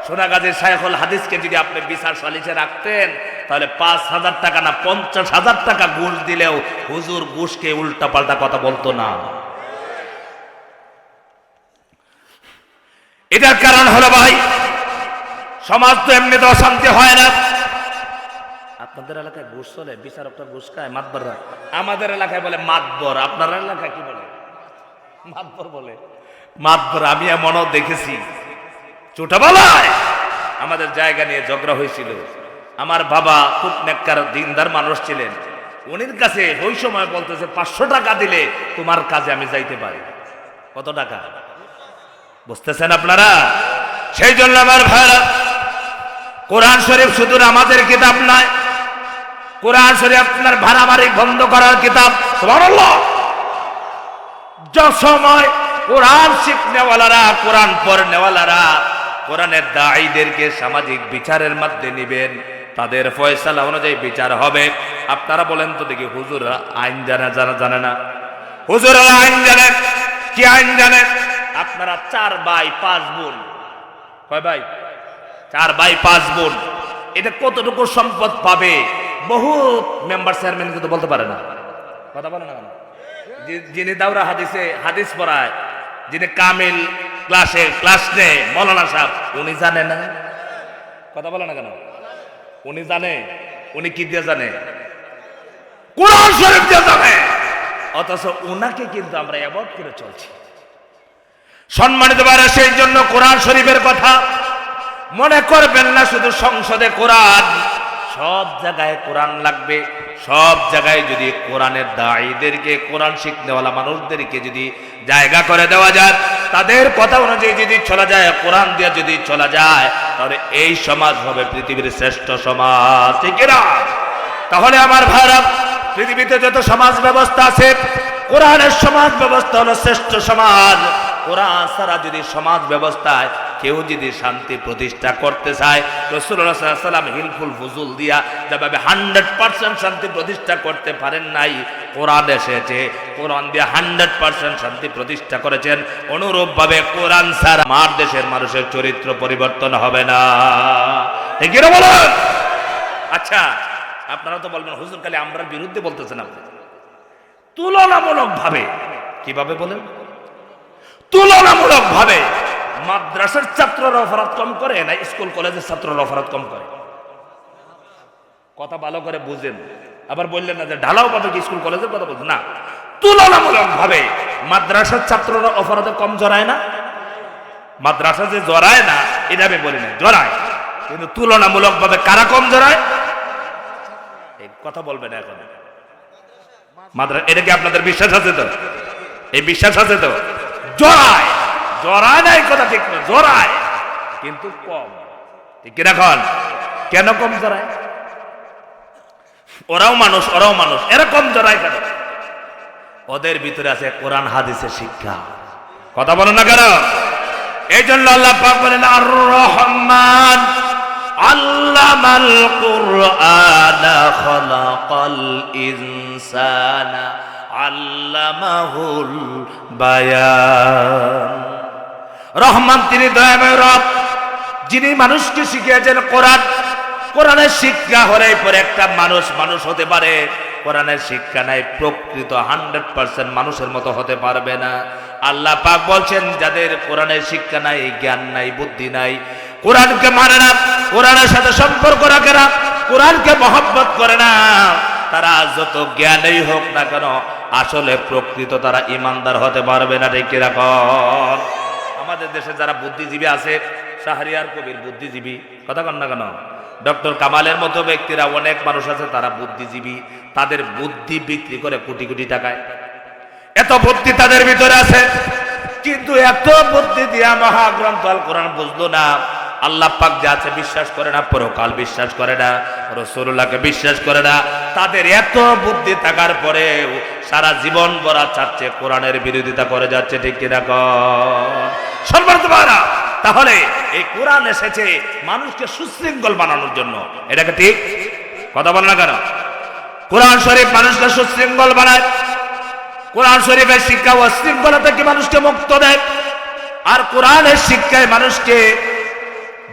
সোনাগাজীর শায়খুল হাদিসকে যদি আপনি বিচার সালিশে রাখতেন, তাহলে 5,000 টাকা না 50,000 টাকা ঘুষ দিলেও হুজুর ঘুষকে উল্টা পাল্টা কথা বলতো না। এটার কারণ হলো ভাই, সমাজ তো এমনিতে অশান্তি হয় না। আপনাদের এলাকায় ঘুষ চলে, বিচারকরা ঘুষ খায়, মাতবররা। আমাদের এলাকায় বলে মাতবর, আপনার এলাকায় কি বলে? মাতবর বলে। মাতবর আমি এমনও দেখেছি, ছোটবেলায় আমাদের জায়গা নিয়ে ঝগড়া হয়েছিল। আমার বাবা খুব নেককার দিনদার মানুষ ছিলেন, উনির কাছে ওই সময় বলতেছে 500 টাকা দিলে তোমার কাজে আমি যাইতে পারি। কত টাকা? বুঝতেছেন আপনারা? সেই জন্য আমার ভাইরা, কোরআন শরীফ শুধু আমাদের কিতাব নয়, কোরআন শরীফ আপনার ভাড়াবাড়ি বন্ধ করার কিতাব। সুবহানাল্লাহ। যে সময় কোরআন শিখনেওয়ালারা, কোরআন পড়নেওয়ালারা কোরআনের দাঈদেরকে সামাজিক বিচারের মধ্যে নিবেন, তাদের ফয়সালা অনুযায়ী বিচার হবে। আপনারা বলেন তো দেখি, হুজুররা আইন জানে না? হুজুররা আইন জানেন কি আইন জানেন? আপনারা 4 ভাই 5 বোন, কয় ভাই? 4 ভাই 5 বোন, এটা কতটুকু সম্পদ পাবে? বহু মেম্বার চেয়ারম্যান কিন্তু বলতে পারে না। কথা বলে না কেন? যিনি দাওরা হাদিসে হাদিস পড়ায়, যিনি কামিল ক্লাস নেয়, মৌলানা সাহেব, উনি জানে না? কথা বলে না কেন? উনি জানে। উনি কি দিয়ে জানে? কোরআন শরীফ দিয়ে জানে। অথচ উনাকে কিন্তু আমরা অ্যাভয়েড করে চলছি। সম্মানিত ভাইরা, সেই জন্য কোরআন শরীফের কথা মনে করবেন না শুধু সংসদে কোরআন, সব জায়গায় কোরআন লাগবে। সব জায়গায় যদি কোরআনের দায়ীদেরকে, কোরআন শিখনেওয়ালা মানুষদেরকে যদি জায়গা করে দেওয়া যায়, তাদের কথা অনুযায়ী যদি চলা যায়, কোরআন দিয়ে যদি চলা যায়, তাহলে এই সমাজ হবে পৃথিবীর শ্রেষ্ঠ সমাজ, ঠিক না? তাহলে আমার ভাইরা, পৃথিবীতে যত সমাজ ব্যবস্থা আছে, কোরআনের সমাজ ব্যবস্থা হলো শ্রেষ্ঠ সমাজ। কোরআন ছাড়া যদি সমাজ ব্যবস্থায় কেউ যদি শান্তি প্রতিষ্ঠা করতে চায়, রাসূলুল্লাহ সাল্লাল্লাহু আলাইহি ওয়াসাল্লাম হিলফুল ফুজুল দিয়া যেভাবে 100% শান্তি প্রতিষ্ঠা করতে পারেন নাই, কোরআন এসেছে, কোরআন দিয়ে 100% শান্তি প্রতিষ্ঠা করেছেন। অনুরূপভাবে কোরআন ছাড়া আমার দেশের মানুষের চরিত্র পরিবর্তন হবে না, ঠিক কি না বলেন? আচ্ছা, আপনারা তো বলবেন হুজুর খালি আমরার বিরুদ্ধে বলতেছেন। আপনি তুলনামূলক ভাবে, কিভাবে বলেন? তুলনামূলক ভাবে মাদ্রাসার ছাত্ররা অপরাধ কম করে না স্কুল কলেজের ছাত্ররা অপরাধ কম করে? কথা ভালো করে বুঝেন। আবার বললেন না যে ঢালাও পাবে কি স্কুল কলেজের কথা বলছেন না। তুলনামূলক ভাবে মাদ্রাসার ছাত্ররা অপরাধে কম জড়ায় না? মাদ্রাসা যে জড়ায় না এটা আমি বলি না, জড়ায়, কিন্তু তুলনামূলক ভাবে কারা কম জড়ায়? এই কথা বলবেন এখন। মাদ্রাসা, এটা কি আপনাদের বিশ্বাস আছে তো? এই বিশ্বাস আছে তো? জড়ায়, জড়ায় না, এই কথা ঠিক না, জড়ায় কিন্তু কম, ঠিক কি? এখন কেন কম জড়ায়? ওরাও মানুষ, এরা কম জড়ায় কেন? ওদের ভিতরে আছে কোরআন হাদিসের শিক্ষা। কথা বলেন না কেন? এই জন্য আল্লাহ পাক বলেন, আর রহমান আল্লামাল কুরআনা খালাকাল ইনসানা আল্লামাহুল বায়ান। রহমান তিনি দয়াময় রব, যিনি মানুষকে শিখিয়েছেন কোরআন। কোরআনের শিক্ষা হলে পরে একটা মানুষ হতে পারে। কোরআনের শিক্ষা নাই, প্রকৃত 100% মানুষের মতো হতে পারবে না। আল্লাহ পাক বলছেন, যাদের কোরআনের শিক্ষা নাই, জ্ঞান নাই, বুদ্ধি নাই, কোরআনকে মানে না, কোরআনের সাথে সম্পর্ক রাখে না, কোরআনকে মহব্বত করে না, তারা যত জ্ঞানেই হোক না কেন, আসলে প্রকৃত তারা ইমানদার হতে পারবে না, ঠিক রাখন। আমাদের দেশে যারা বুদ্ধিজীবী আছে, শাহরিয়ার কবির বুদ্ধিজীবী, কথা কন না কেন? ডক্টর কামালের মতো ব্যক্তিরা, অনেক মানুষ আছে তারা বুদ্ধিজীবী, তাদের বুদ্ধি বিক্রি করে কোটি কোটি টাকায়। এত বুদ্ধি তাদের ভিতরে আছে, কিন্তু এত বুদ্ধি দিয়া মহাগ্রন্থ আল কোরআন বুঝলো না। আল্লাহ পাক যা আছে বিশ্বাস করে না, পরকাল বিশ্বাস করে না, রাসূলুল্লাহকে বিশ্বাস করে না। তাদের এত বুদ্ধি থাকার পরেও সারা জীবন ভরা চাচ্ছে কোরআনের বিরোধিতা করে যাচ্ছে, ঠিক কিনা সম্মানিত ভাইরা? তাহলে এই কোরআন এসেছে মানুষকে সুশৃঙ্খল বানানোর জন্য, এটাকে ঠিক? কথা বলে না কেন? কোরআন শরীফ মানুষকে সুশৃঙ্খল বানায়। কোরআন শরীফের শিক্ষা অশৃঙ্খলা থেকে মানুষকে মুক্ত দেয়, আর কোরআনের শিক্ষায় মানুষকে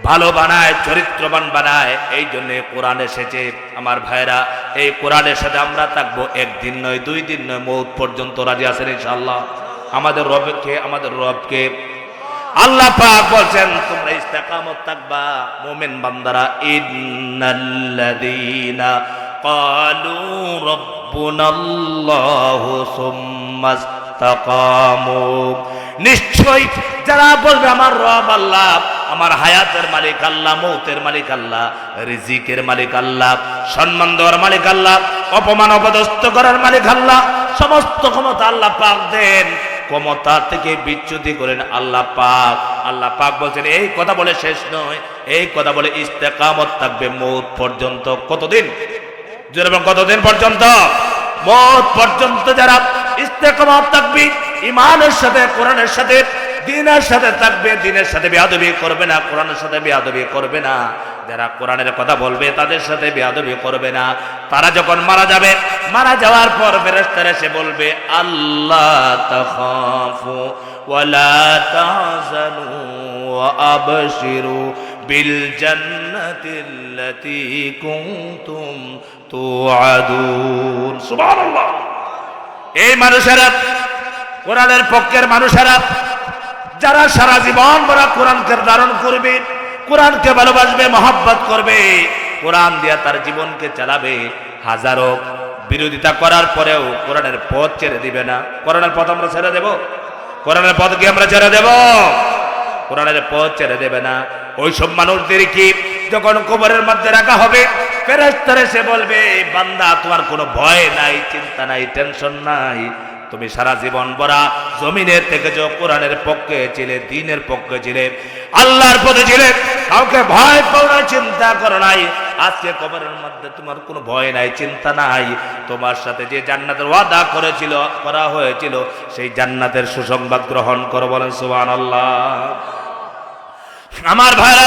ভালো বানায়, চরিত্রবান বানায়। এই জন্য কোরআন এসেছে। আমার ভাইরা, এই কোরআনের সাথে আমরা থাকবো, একদিন নয়, 2 দিন নয়, মৌত পর্যন্ত। রাজি আছেন ইনশাআল্লাহ? আমাদের রবকে আল্লাহ পাক বলছেন, তোমরা ইস্তেকামত থাকবা, মুমিন বান্দারা। ইন্নাল্লাযীনা ক্বালু রাব্বুনাল্লাহু সুম্মা ইসতাকামু, নিশ্চয় যারা বলবে আমার রব আল্লাহ, আমার হায়াতের মালিক আল্লাহ, মৌতের মালিক আল্লাহ, রিজিকের মালিক আল্লাহ, সম্মান দেওয়ার মালিক আল্লাহ, অপমান অপদস্থ করার মালিক আল্লাহ, সমস্ত ক্ষমতা আল্লাহ পাক দেন, ক্ষমতা থেকে বিচ্যুতি করেন আল্লাহ পাক। আল্লাহ পাক বলছেন, এই কথা বলে শেষ নয়, এই কথা বলে ইস্তেকামত থাকবে মৌত পর্যন্ত। কতদিন? যেরকম কতদিন পর্যন্ত? মৌত পর্যন্ত যারা ইস্তেকামত থাকবে, ইমানের সাথে, কোরআনের সাথে, দ্বীনের সাথে থাকবে, দ্বীনের সাথে বেয়াদবি করবে না, কোরআনের সাথে বেয়াদবি করবে না, যারা কোরআনের কথা বলবে তাদের সাথে বেয়াদবি করবে না। তারা যখন মারা যাবে, মারা যাওয়ার পর ফেরেশতারা এসে বলবে আল্লাহ তাখাফু ওয়ালা তাহজানু ওয়া আবশিরু বিল জান্নাতিল্লাতী কুনতুম তুআদুন। সুবহানাল্লাহ। এই মানুষেরা, কোরআনের পক্ষের মানুষেরা, যারা সারা জীবন ভরা কোরআনকে ধারণ করবে, কোরআনকে ভালোবাসবে, মহব্বত করবে, কোরআন দিয়া তার জীবনকে চালাবে, হাজারো বিরোধিতা করার পরেও কোরআনের পথ ছেড়ে দিবে না। কোরআনের পথ আমরা ছেড়ে দেব? কোরআনের পথ কি আমরা ছেড়ে দেব? কোরআনের পথ ছেড়ে দেবে না। ওই সব মানুষদের কি যখন কবরের মধ্যে রাখা হবে, ফেরেশতারা এসে বলবে বান্দা তোমার কোনো ভয় নাই, চিন্তা নাই, টেনশন নাই, তুমি সারা জীবন ভরা জমিনের থেকে যে কোরআনের পক্ষে ছিলে, দ্বীনের পক্ষে ছিলে, আল্লাহর পথে ছিলে, কাউকে ভয় পাও না, চিন্তা করো নাই, আজকে কবরের মধ্যে তোমার কোনো ভয় নাই, চিন্তা নাই, তোমার সাথে যে জান্নাতের ওয়াদা করা হয়েছিল সেই জান্নাতের সুসংবাদ গ্রহণ করো। বলেন সুবহানাল্লাহ। আমার ভাইরা,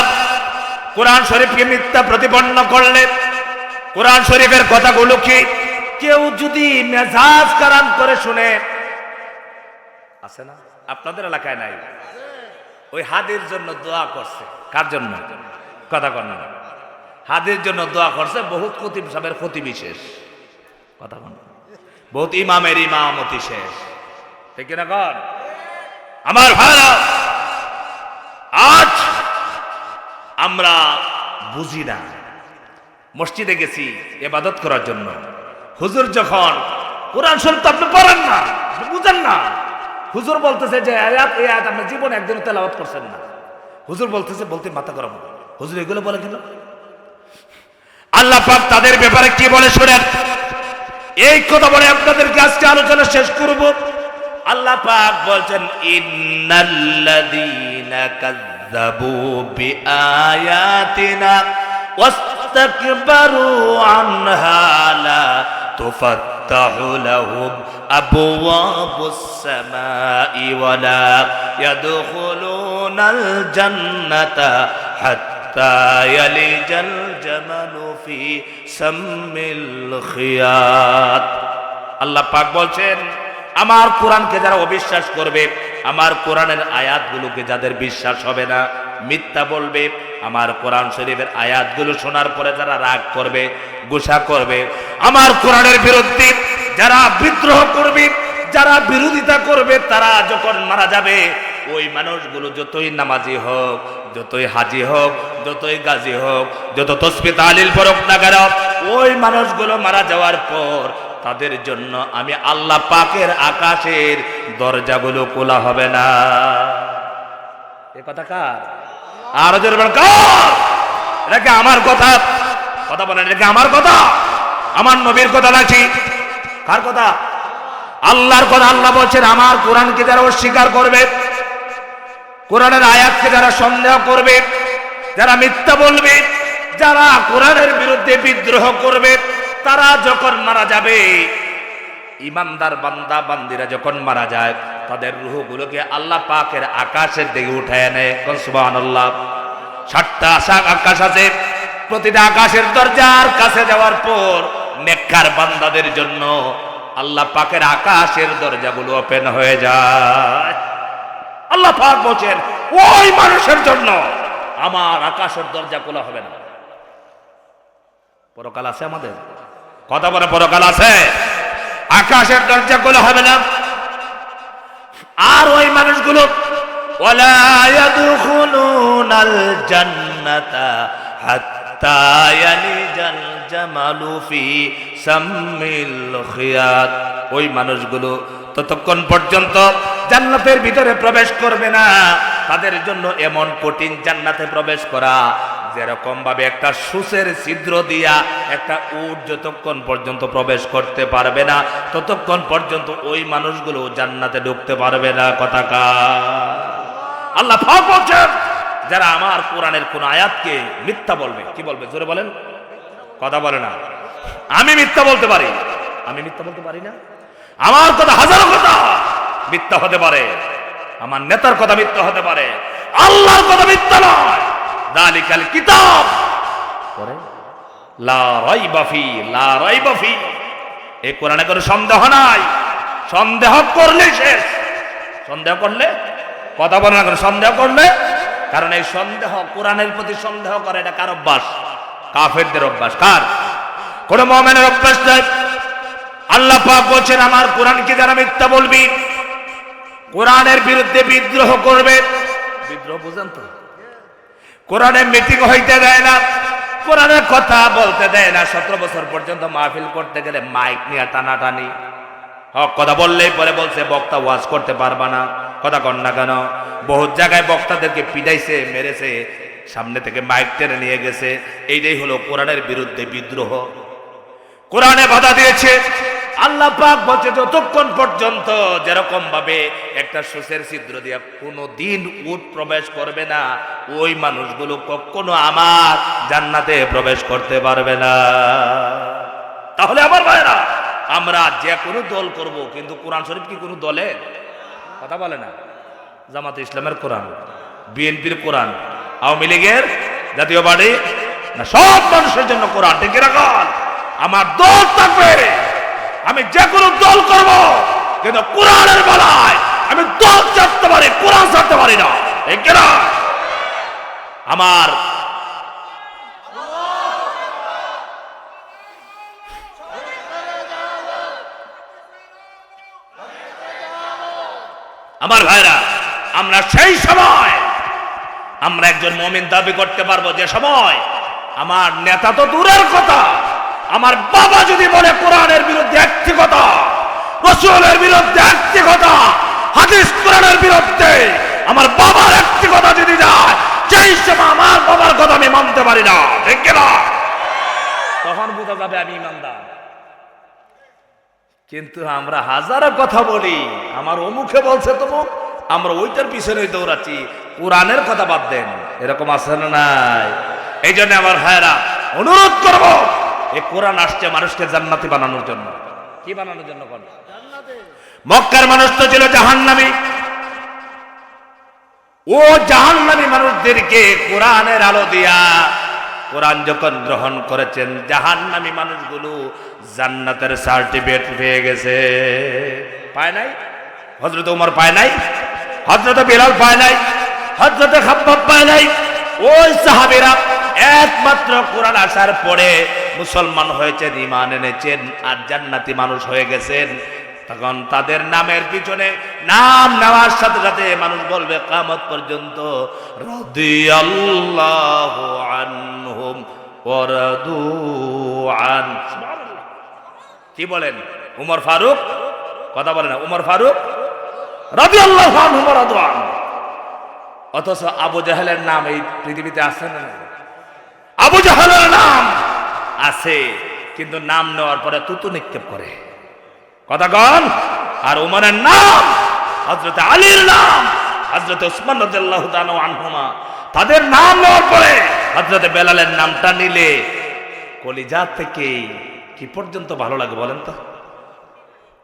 কোরআন শরীফকে মিথ্যা প্রতিপন্ন করলে, কোরআন শরীফের কথাগুলো কি কেউ যদি মেজাজ কারাম করে শুনে, আছে না আপনাদের এলাকায় নাই, ওই হাদির জন্য দোয়া করছে, কার জন্য কথা কন না, হাদির জন্য দোয়া করছে, বহুত খতিব সাহেবের খতিব বিশেষ কথা কন, বহুত ইমামের ইমামতি শেষ, ঠিক কিনা কন? আমার ভাইরা, আজ আমরা বুঝি না, মসজিদে গেছি ইবাদত করার জন্য, হুজুর যখন কোরআন শরীফ আপনি পড়েন না, বুঝেন না, হুজুর বলতেছে যে আয়াত, এই আয়াত আপনি জীবনে একদিন তেলাওয়াত করছেন না, হুজুর বলতেছে, বলতে মাথা গরম, হুজুর এগুলো বলে কেন? আল্লাহ পাক তাদের ব্যাপারে কি বলে শুনেন। এই কথা বলে আপনাদেরকে আজকে আলোচনা শেষ করব। আল্লাহ পাক বলছেন ইন্নাল্লাযীনা কাযযাবু বিআয়াতিনা ওয়াস্তাকবারু আনহা লা তুফাত্তাহু লাহুম আবওয়াবুস সামাই ওয়া লা ইয়াদখুলুনাল জান্নাতা হাত্তা ইয়ালিজাল জামালু ফি সাম্মিল খিয়াত। আল্লাহ পাক বলছেন আমার কোরআনকে যারা অবিশ্বাস করবে, আমার কোরআনের আয়াতগুলোকে যাদের বিশ্বাস হবে না, মিথ্যা বলবে, আমার কোরআন শরীফের আয়াতগুলো শোনার পরে যারা রাগ করবে, গুসা করবে, আমার কোরআনের বিরুদ্ধে যারা বিদ্রোহ করবে, যারা বিরোধিতা করবে, তারা যখন মারা যাবে, ওই মানুষগুলো যতই নামাজি হোক, যতই হাজি হোক, যতই গাজী হোক, যত তাসবিহ তাহলিল পড়ুক না কেন, ওই মানুষগুলো মারা যাওয়ার পর তাদের জন্য আমি আল্লাহ পাকের আকাশের দরজাগুলো খোলা হবে না। এ কথা কার? আর জোরে বলেন কার? এটা কি আমার কথা? কথা বলেন, এটা কি আমার কথা? আমার নবীর কথা নাকি? কার কথা? আল্লাহর কথা। আল্লাহ বলছেন আমার কোরআনকে যারা অস্বীকার করবে, কোরআনের আয়াতকে যারা সন্দেহ করবে, যারা মিথ্যা বলবে, যারা কোরআনের বিরুদ্ধে বিদ্রোহ করবে, তারা যখন মারা যাবে, ইমানদার বান্দা বান্দিরা যখন মারা যায়, তাদের রূহগুলোকে আল্লাহ পাকের আকাশের দিকে উঠায় নেয়। সুবহানাল্লাহ। 7টা আকাশ আছে, প্রতিটা আকাশের দরজার কাছে যাওয়ার পর নেককার বান্দাদের জন্য আল্লাহ পাকের আকাশের দরজাগুলো ওপেন হয়ে যায়। আল্লাহ পাক বলেন ওই মানুষের জন্য আমার আকাশের দরজা খোলা হবে না। পরকাল আছে আমাদের? কথা বলে পরকাল আছে? আকাশের দরজা খোলা হবে না। আর ওই মানুষগুলো ওয়ালা ইয়াদখুলুনাল জান্নাতা হাত্তা ইয়ালিজাল জামালু ফি সাম্মিল খিয়াত। ওই মানুষগুলো ততক্ষণ পর্যন্ত জান্নাতের ভিতরে প্রবেশ করবে না। তাদের জন্য এমন কঠিন জান্নাতে প্রবেশ করা, যেরকম ভাবে একটা সূচের ছিদ্র দিয়া একটা উট যতক্ষণ পর্যন্ত প্রবেশ করতে পারবে না, ততক্ষণ পর্যন্ত ওই মানুষগুলো জান্নাতে ঢুকতে পারবে না। কথাকার আল্লাহ পাক বলেন যারা আমার কোরআনের কোন আয়াতকে মিথ্যা বলবে, কি বলবে জোরে বলেন, কথা বলে না। আমি মিথ্যা বলতে পারি? আমি মিথ্যা বলতে পারি না? আমার কথা হাজারো কথা মিথ্যা হতে পারে, আমার নেতার কথা মিথ্যা হতে পারে, আল্লাহর কথা মিথ্যা নয়। যালিকাল কিতাব পরে লা রাইবা ফি, লা রাইবা ফি, এই কোরআনে কোনো সন্দেহ নাই। সন্দেহ করলে শেষ। সন্দেহ করলে, কথা বলে না, সন্দেহ করলে, কারণ এই সন্দেহ, কোরআনের প্রতি সন্দেহ করে, এটা কার অভ্যাস? কাফেরদের অভ্যাস। কার? কোন মুমিনের অভ্যাস নয়। আল্লাহ পাক বলেন, আমার কোরআনকে যারা মিথ্যা বলবি, কোরআনের বিরুদ্ধে বিদ্রোহ করবে। বিদ্রোহ বুঝেন তো? কোরআনের মিটিং হইতে দেয় না, কোরআনের কথা বলতে দেয় না। 17 বছর পর্যন্ত মাহফিল করতে গেলে মাইক নিয়ে টানাটানি। হক কথা বললেই পরে বলছে বক্তা ওয়াজ করতে পারবা না। কথা কন না কেন? বহুত জায়গায় বক্তাদেরকে পিটাইছে, মেরেছে, সামনে থেকে মাইক টেনে নিয়ে গেছে। এইটাই হলো কোরআনের বিরুদ্ধে বিদ্রোহ। কোরআনে বাধা দিয়েছে। আল্লাহ পাক বলছে, যতক্ষণ পর্যন্ত যেরকম ভাবে একটা সুসের ছিদ্র দিয়ে কোনোদিন উট প্রবেশ করবে না, ওই মানুষগুলো কখনো আমার জান্নাতে প্রবেশ করতে পারবে না। তাহলে আমার ভাইরা, আমরা যে কোনো দল করব, কিন্তু কোরআন শরীফ কি কোনো দলের? কথা বলে না। জামাতে ইসলামের কোরআন, বিএনপির কোরআন, আওয়ামী লীগের, জাতীয় পার্টি না, সব মানুষের জন্য কোরআন। ঠিক রাখুন। আমার দল থাকবে, আমি যে কোনো দল করব, কিন্তু কোরআনের বেলায় আমি দল ছাড়তে পারি, কোরআন ছাড়তে পারি না। ঠিক না? আমার ভাইরা, আমরা সেই সময় আমরা একজন মুমিন দাবি করতে পারবো যে সময় আমার নেতা তো দূরের কথা, আমার বাবা যদি বলে কোরআনের বিরুদ্ধে একটি কথা, রাসূলের বিরুদ্ধে একটি কথা, হাদিস কোরআনের বিরুদ্ধে আমার বাবার একটি কথা যদি যায়, সেই সময় আমার বাবার কথা আমি মানতে পারি না। ঠিক না? তখন বোঝা যাবে আমি ইমানদার। কিন্তু আমরা হাজারো কথা বলি, আমার অমুখে বলছে তমুক, আমরা ওইটার পিছনে দৌড়াচ্ছি, কোরআনের কথা বাদ দেন। এরকম আছে না নাই? এই জন্য আমার ভাইরা, অনুরোধ করব, এই কোরআন আসছে মানুষকে জান্নাতি বানানোর জন্য। কি বানানোর জন্য? মক্কার মানুষ তো ছিল জাহান্নামী। ও জাহান্নামী মানুষদেরকে কোরআনের আলো দিয়া কোরআন যখন গ্রহণ করেছেন, জাহান্নামী মানুষগুলো জান্নাতের সার্টিফিকেট পেয়ে গেছে। পায় নাই? হযরত ওমর পায় নাই? হযরত বিলাল পায় নাই? হযরত খাব্বাব পায় নাই? ওই সাহাবীরা একমাত্র কোরআন আসার পরে মুসলমান হয়েছেন, ঈমান এনেছেন, আর জান্নাতি মানুষ হয়ে গেছেন। তখন তাদের নামের পিছনে নাম নেওয়ার সাথে সাথে মানুষ বলবে কিয়ামত পর্যন্ত, রাদিয়াল্লাহু আনহুম ওয়া রাদু আন। সুবহানাল্লাহ। কি বলেন? উমর ফারুক, কথা বলেন না, উমর ফারুক রাদিয়াল্লাহু আনহু ওয়া রাদু আন। অথচ আবু জাহেলের নাম এই পৃথিবীতে আছে না? আবু জাহেলের নাম আছে, কিন্তু নাম নেওয়ার পরে তুতু নিক্ষেপ করে। কথা কন? আর উমরের নাম, হযরত আলীর নাম, হযরত উসমান রাদিয়াল্লাহু তাআলা আনহুমা, তাদের নাম নেওয়ার পরে হযরত বেলালের নামটা নিলে কলিজা থেকে কি পর্যন্ত ভালো লাগে বলেন তো?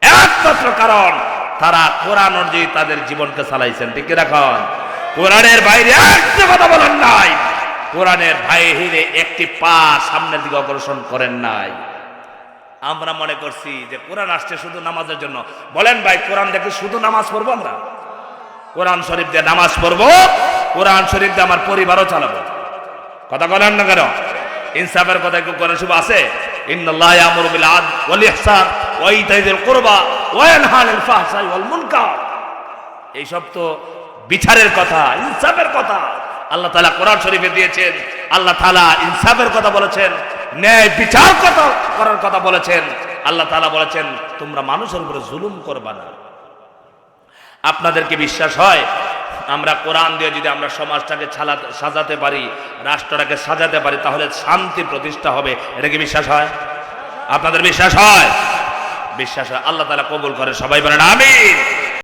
একমাত্র কারণ তারা কোরআন অনুযায়ী তাদের জীবনকে চালাইছেন। ঠিক রাখুন। কোরআনের বাইরে একটা কথা বলেন নাই, কোরআনের বাইরে একটি পা সামনের দিকে অগ্রসর করেন নাই। আমরা মনে করছি যে কোরআন আসছে শুধু নামাজের জন্য। বলেন ভাই, কোরআন দেখে শুধু নামাজ পড়বো? আমরা কোরআন শরীফ দিয়ে নামাজ পড়বো, কোরআন শরীফ দিয়ে আমার পরিবারও চালাবো। কথা বলেন না কেন? ইনসাফের কথা কি কোরআন শরীফ আছে? ইন্নাল্লাহা ইয়ামুরু বিল আদল ওয়াল ইহসান ওয়া ইতাইযিল কুরবা ওয়া ইয়ানহা আনিল ফাহশাই ওয়াল মুনকার। এইসব তো বিচারের কথা, ইনসাফের কথা আল্লাহ তাআলা কোরআন শরীফে দিয়েছেন। আল্লাহ তাআলা ইনসাফের কথা বলেছেন, ন্যায় বিচার করার কথা বলেছেন। আল্লাহ তাআলা বলেছেন, তোমরা মানুষের উপরে জুলুম করবা না। আপনাদেরকে বিশ্বাস হয় আমরা কোরআন দিয়ে যদি আমরা সমাজটাকে সাজাতে পারি, রাষ্ট্রটাকে সাজাতে পারি, তাহলে শান্তি প্রতিষ্ঠা হবে? এটা কি বিশ্বাস হয়? আপনাদের বিশ্বাস হয়? বিশ্বাস হয়। আল্লাহ তাআলা কবুল করে। সবাই বলেন আমিন।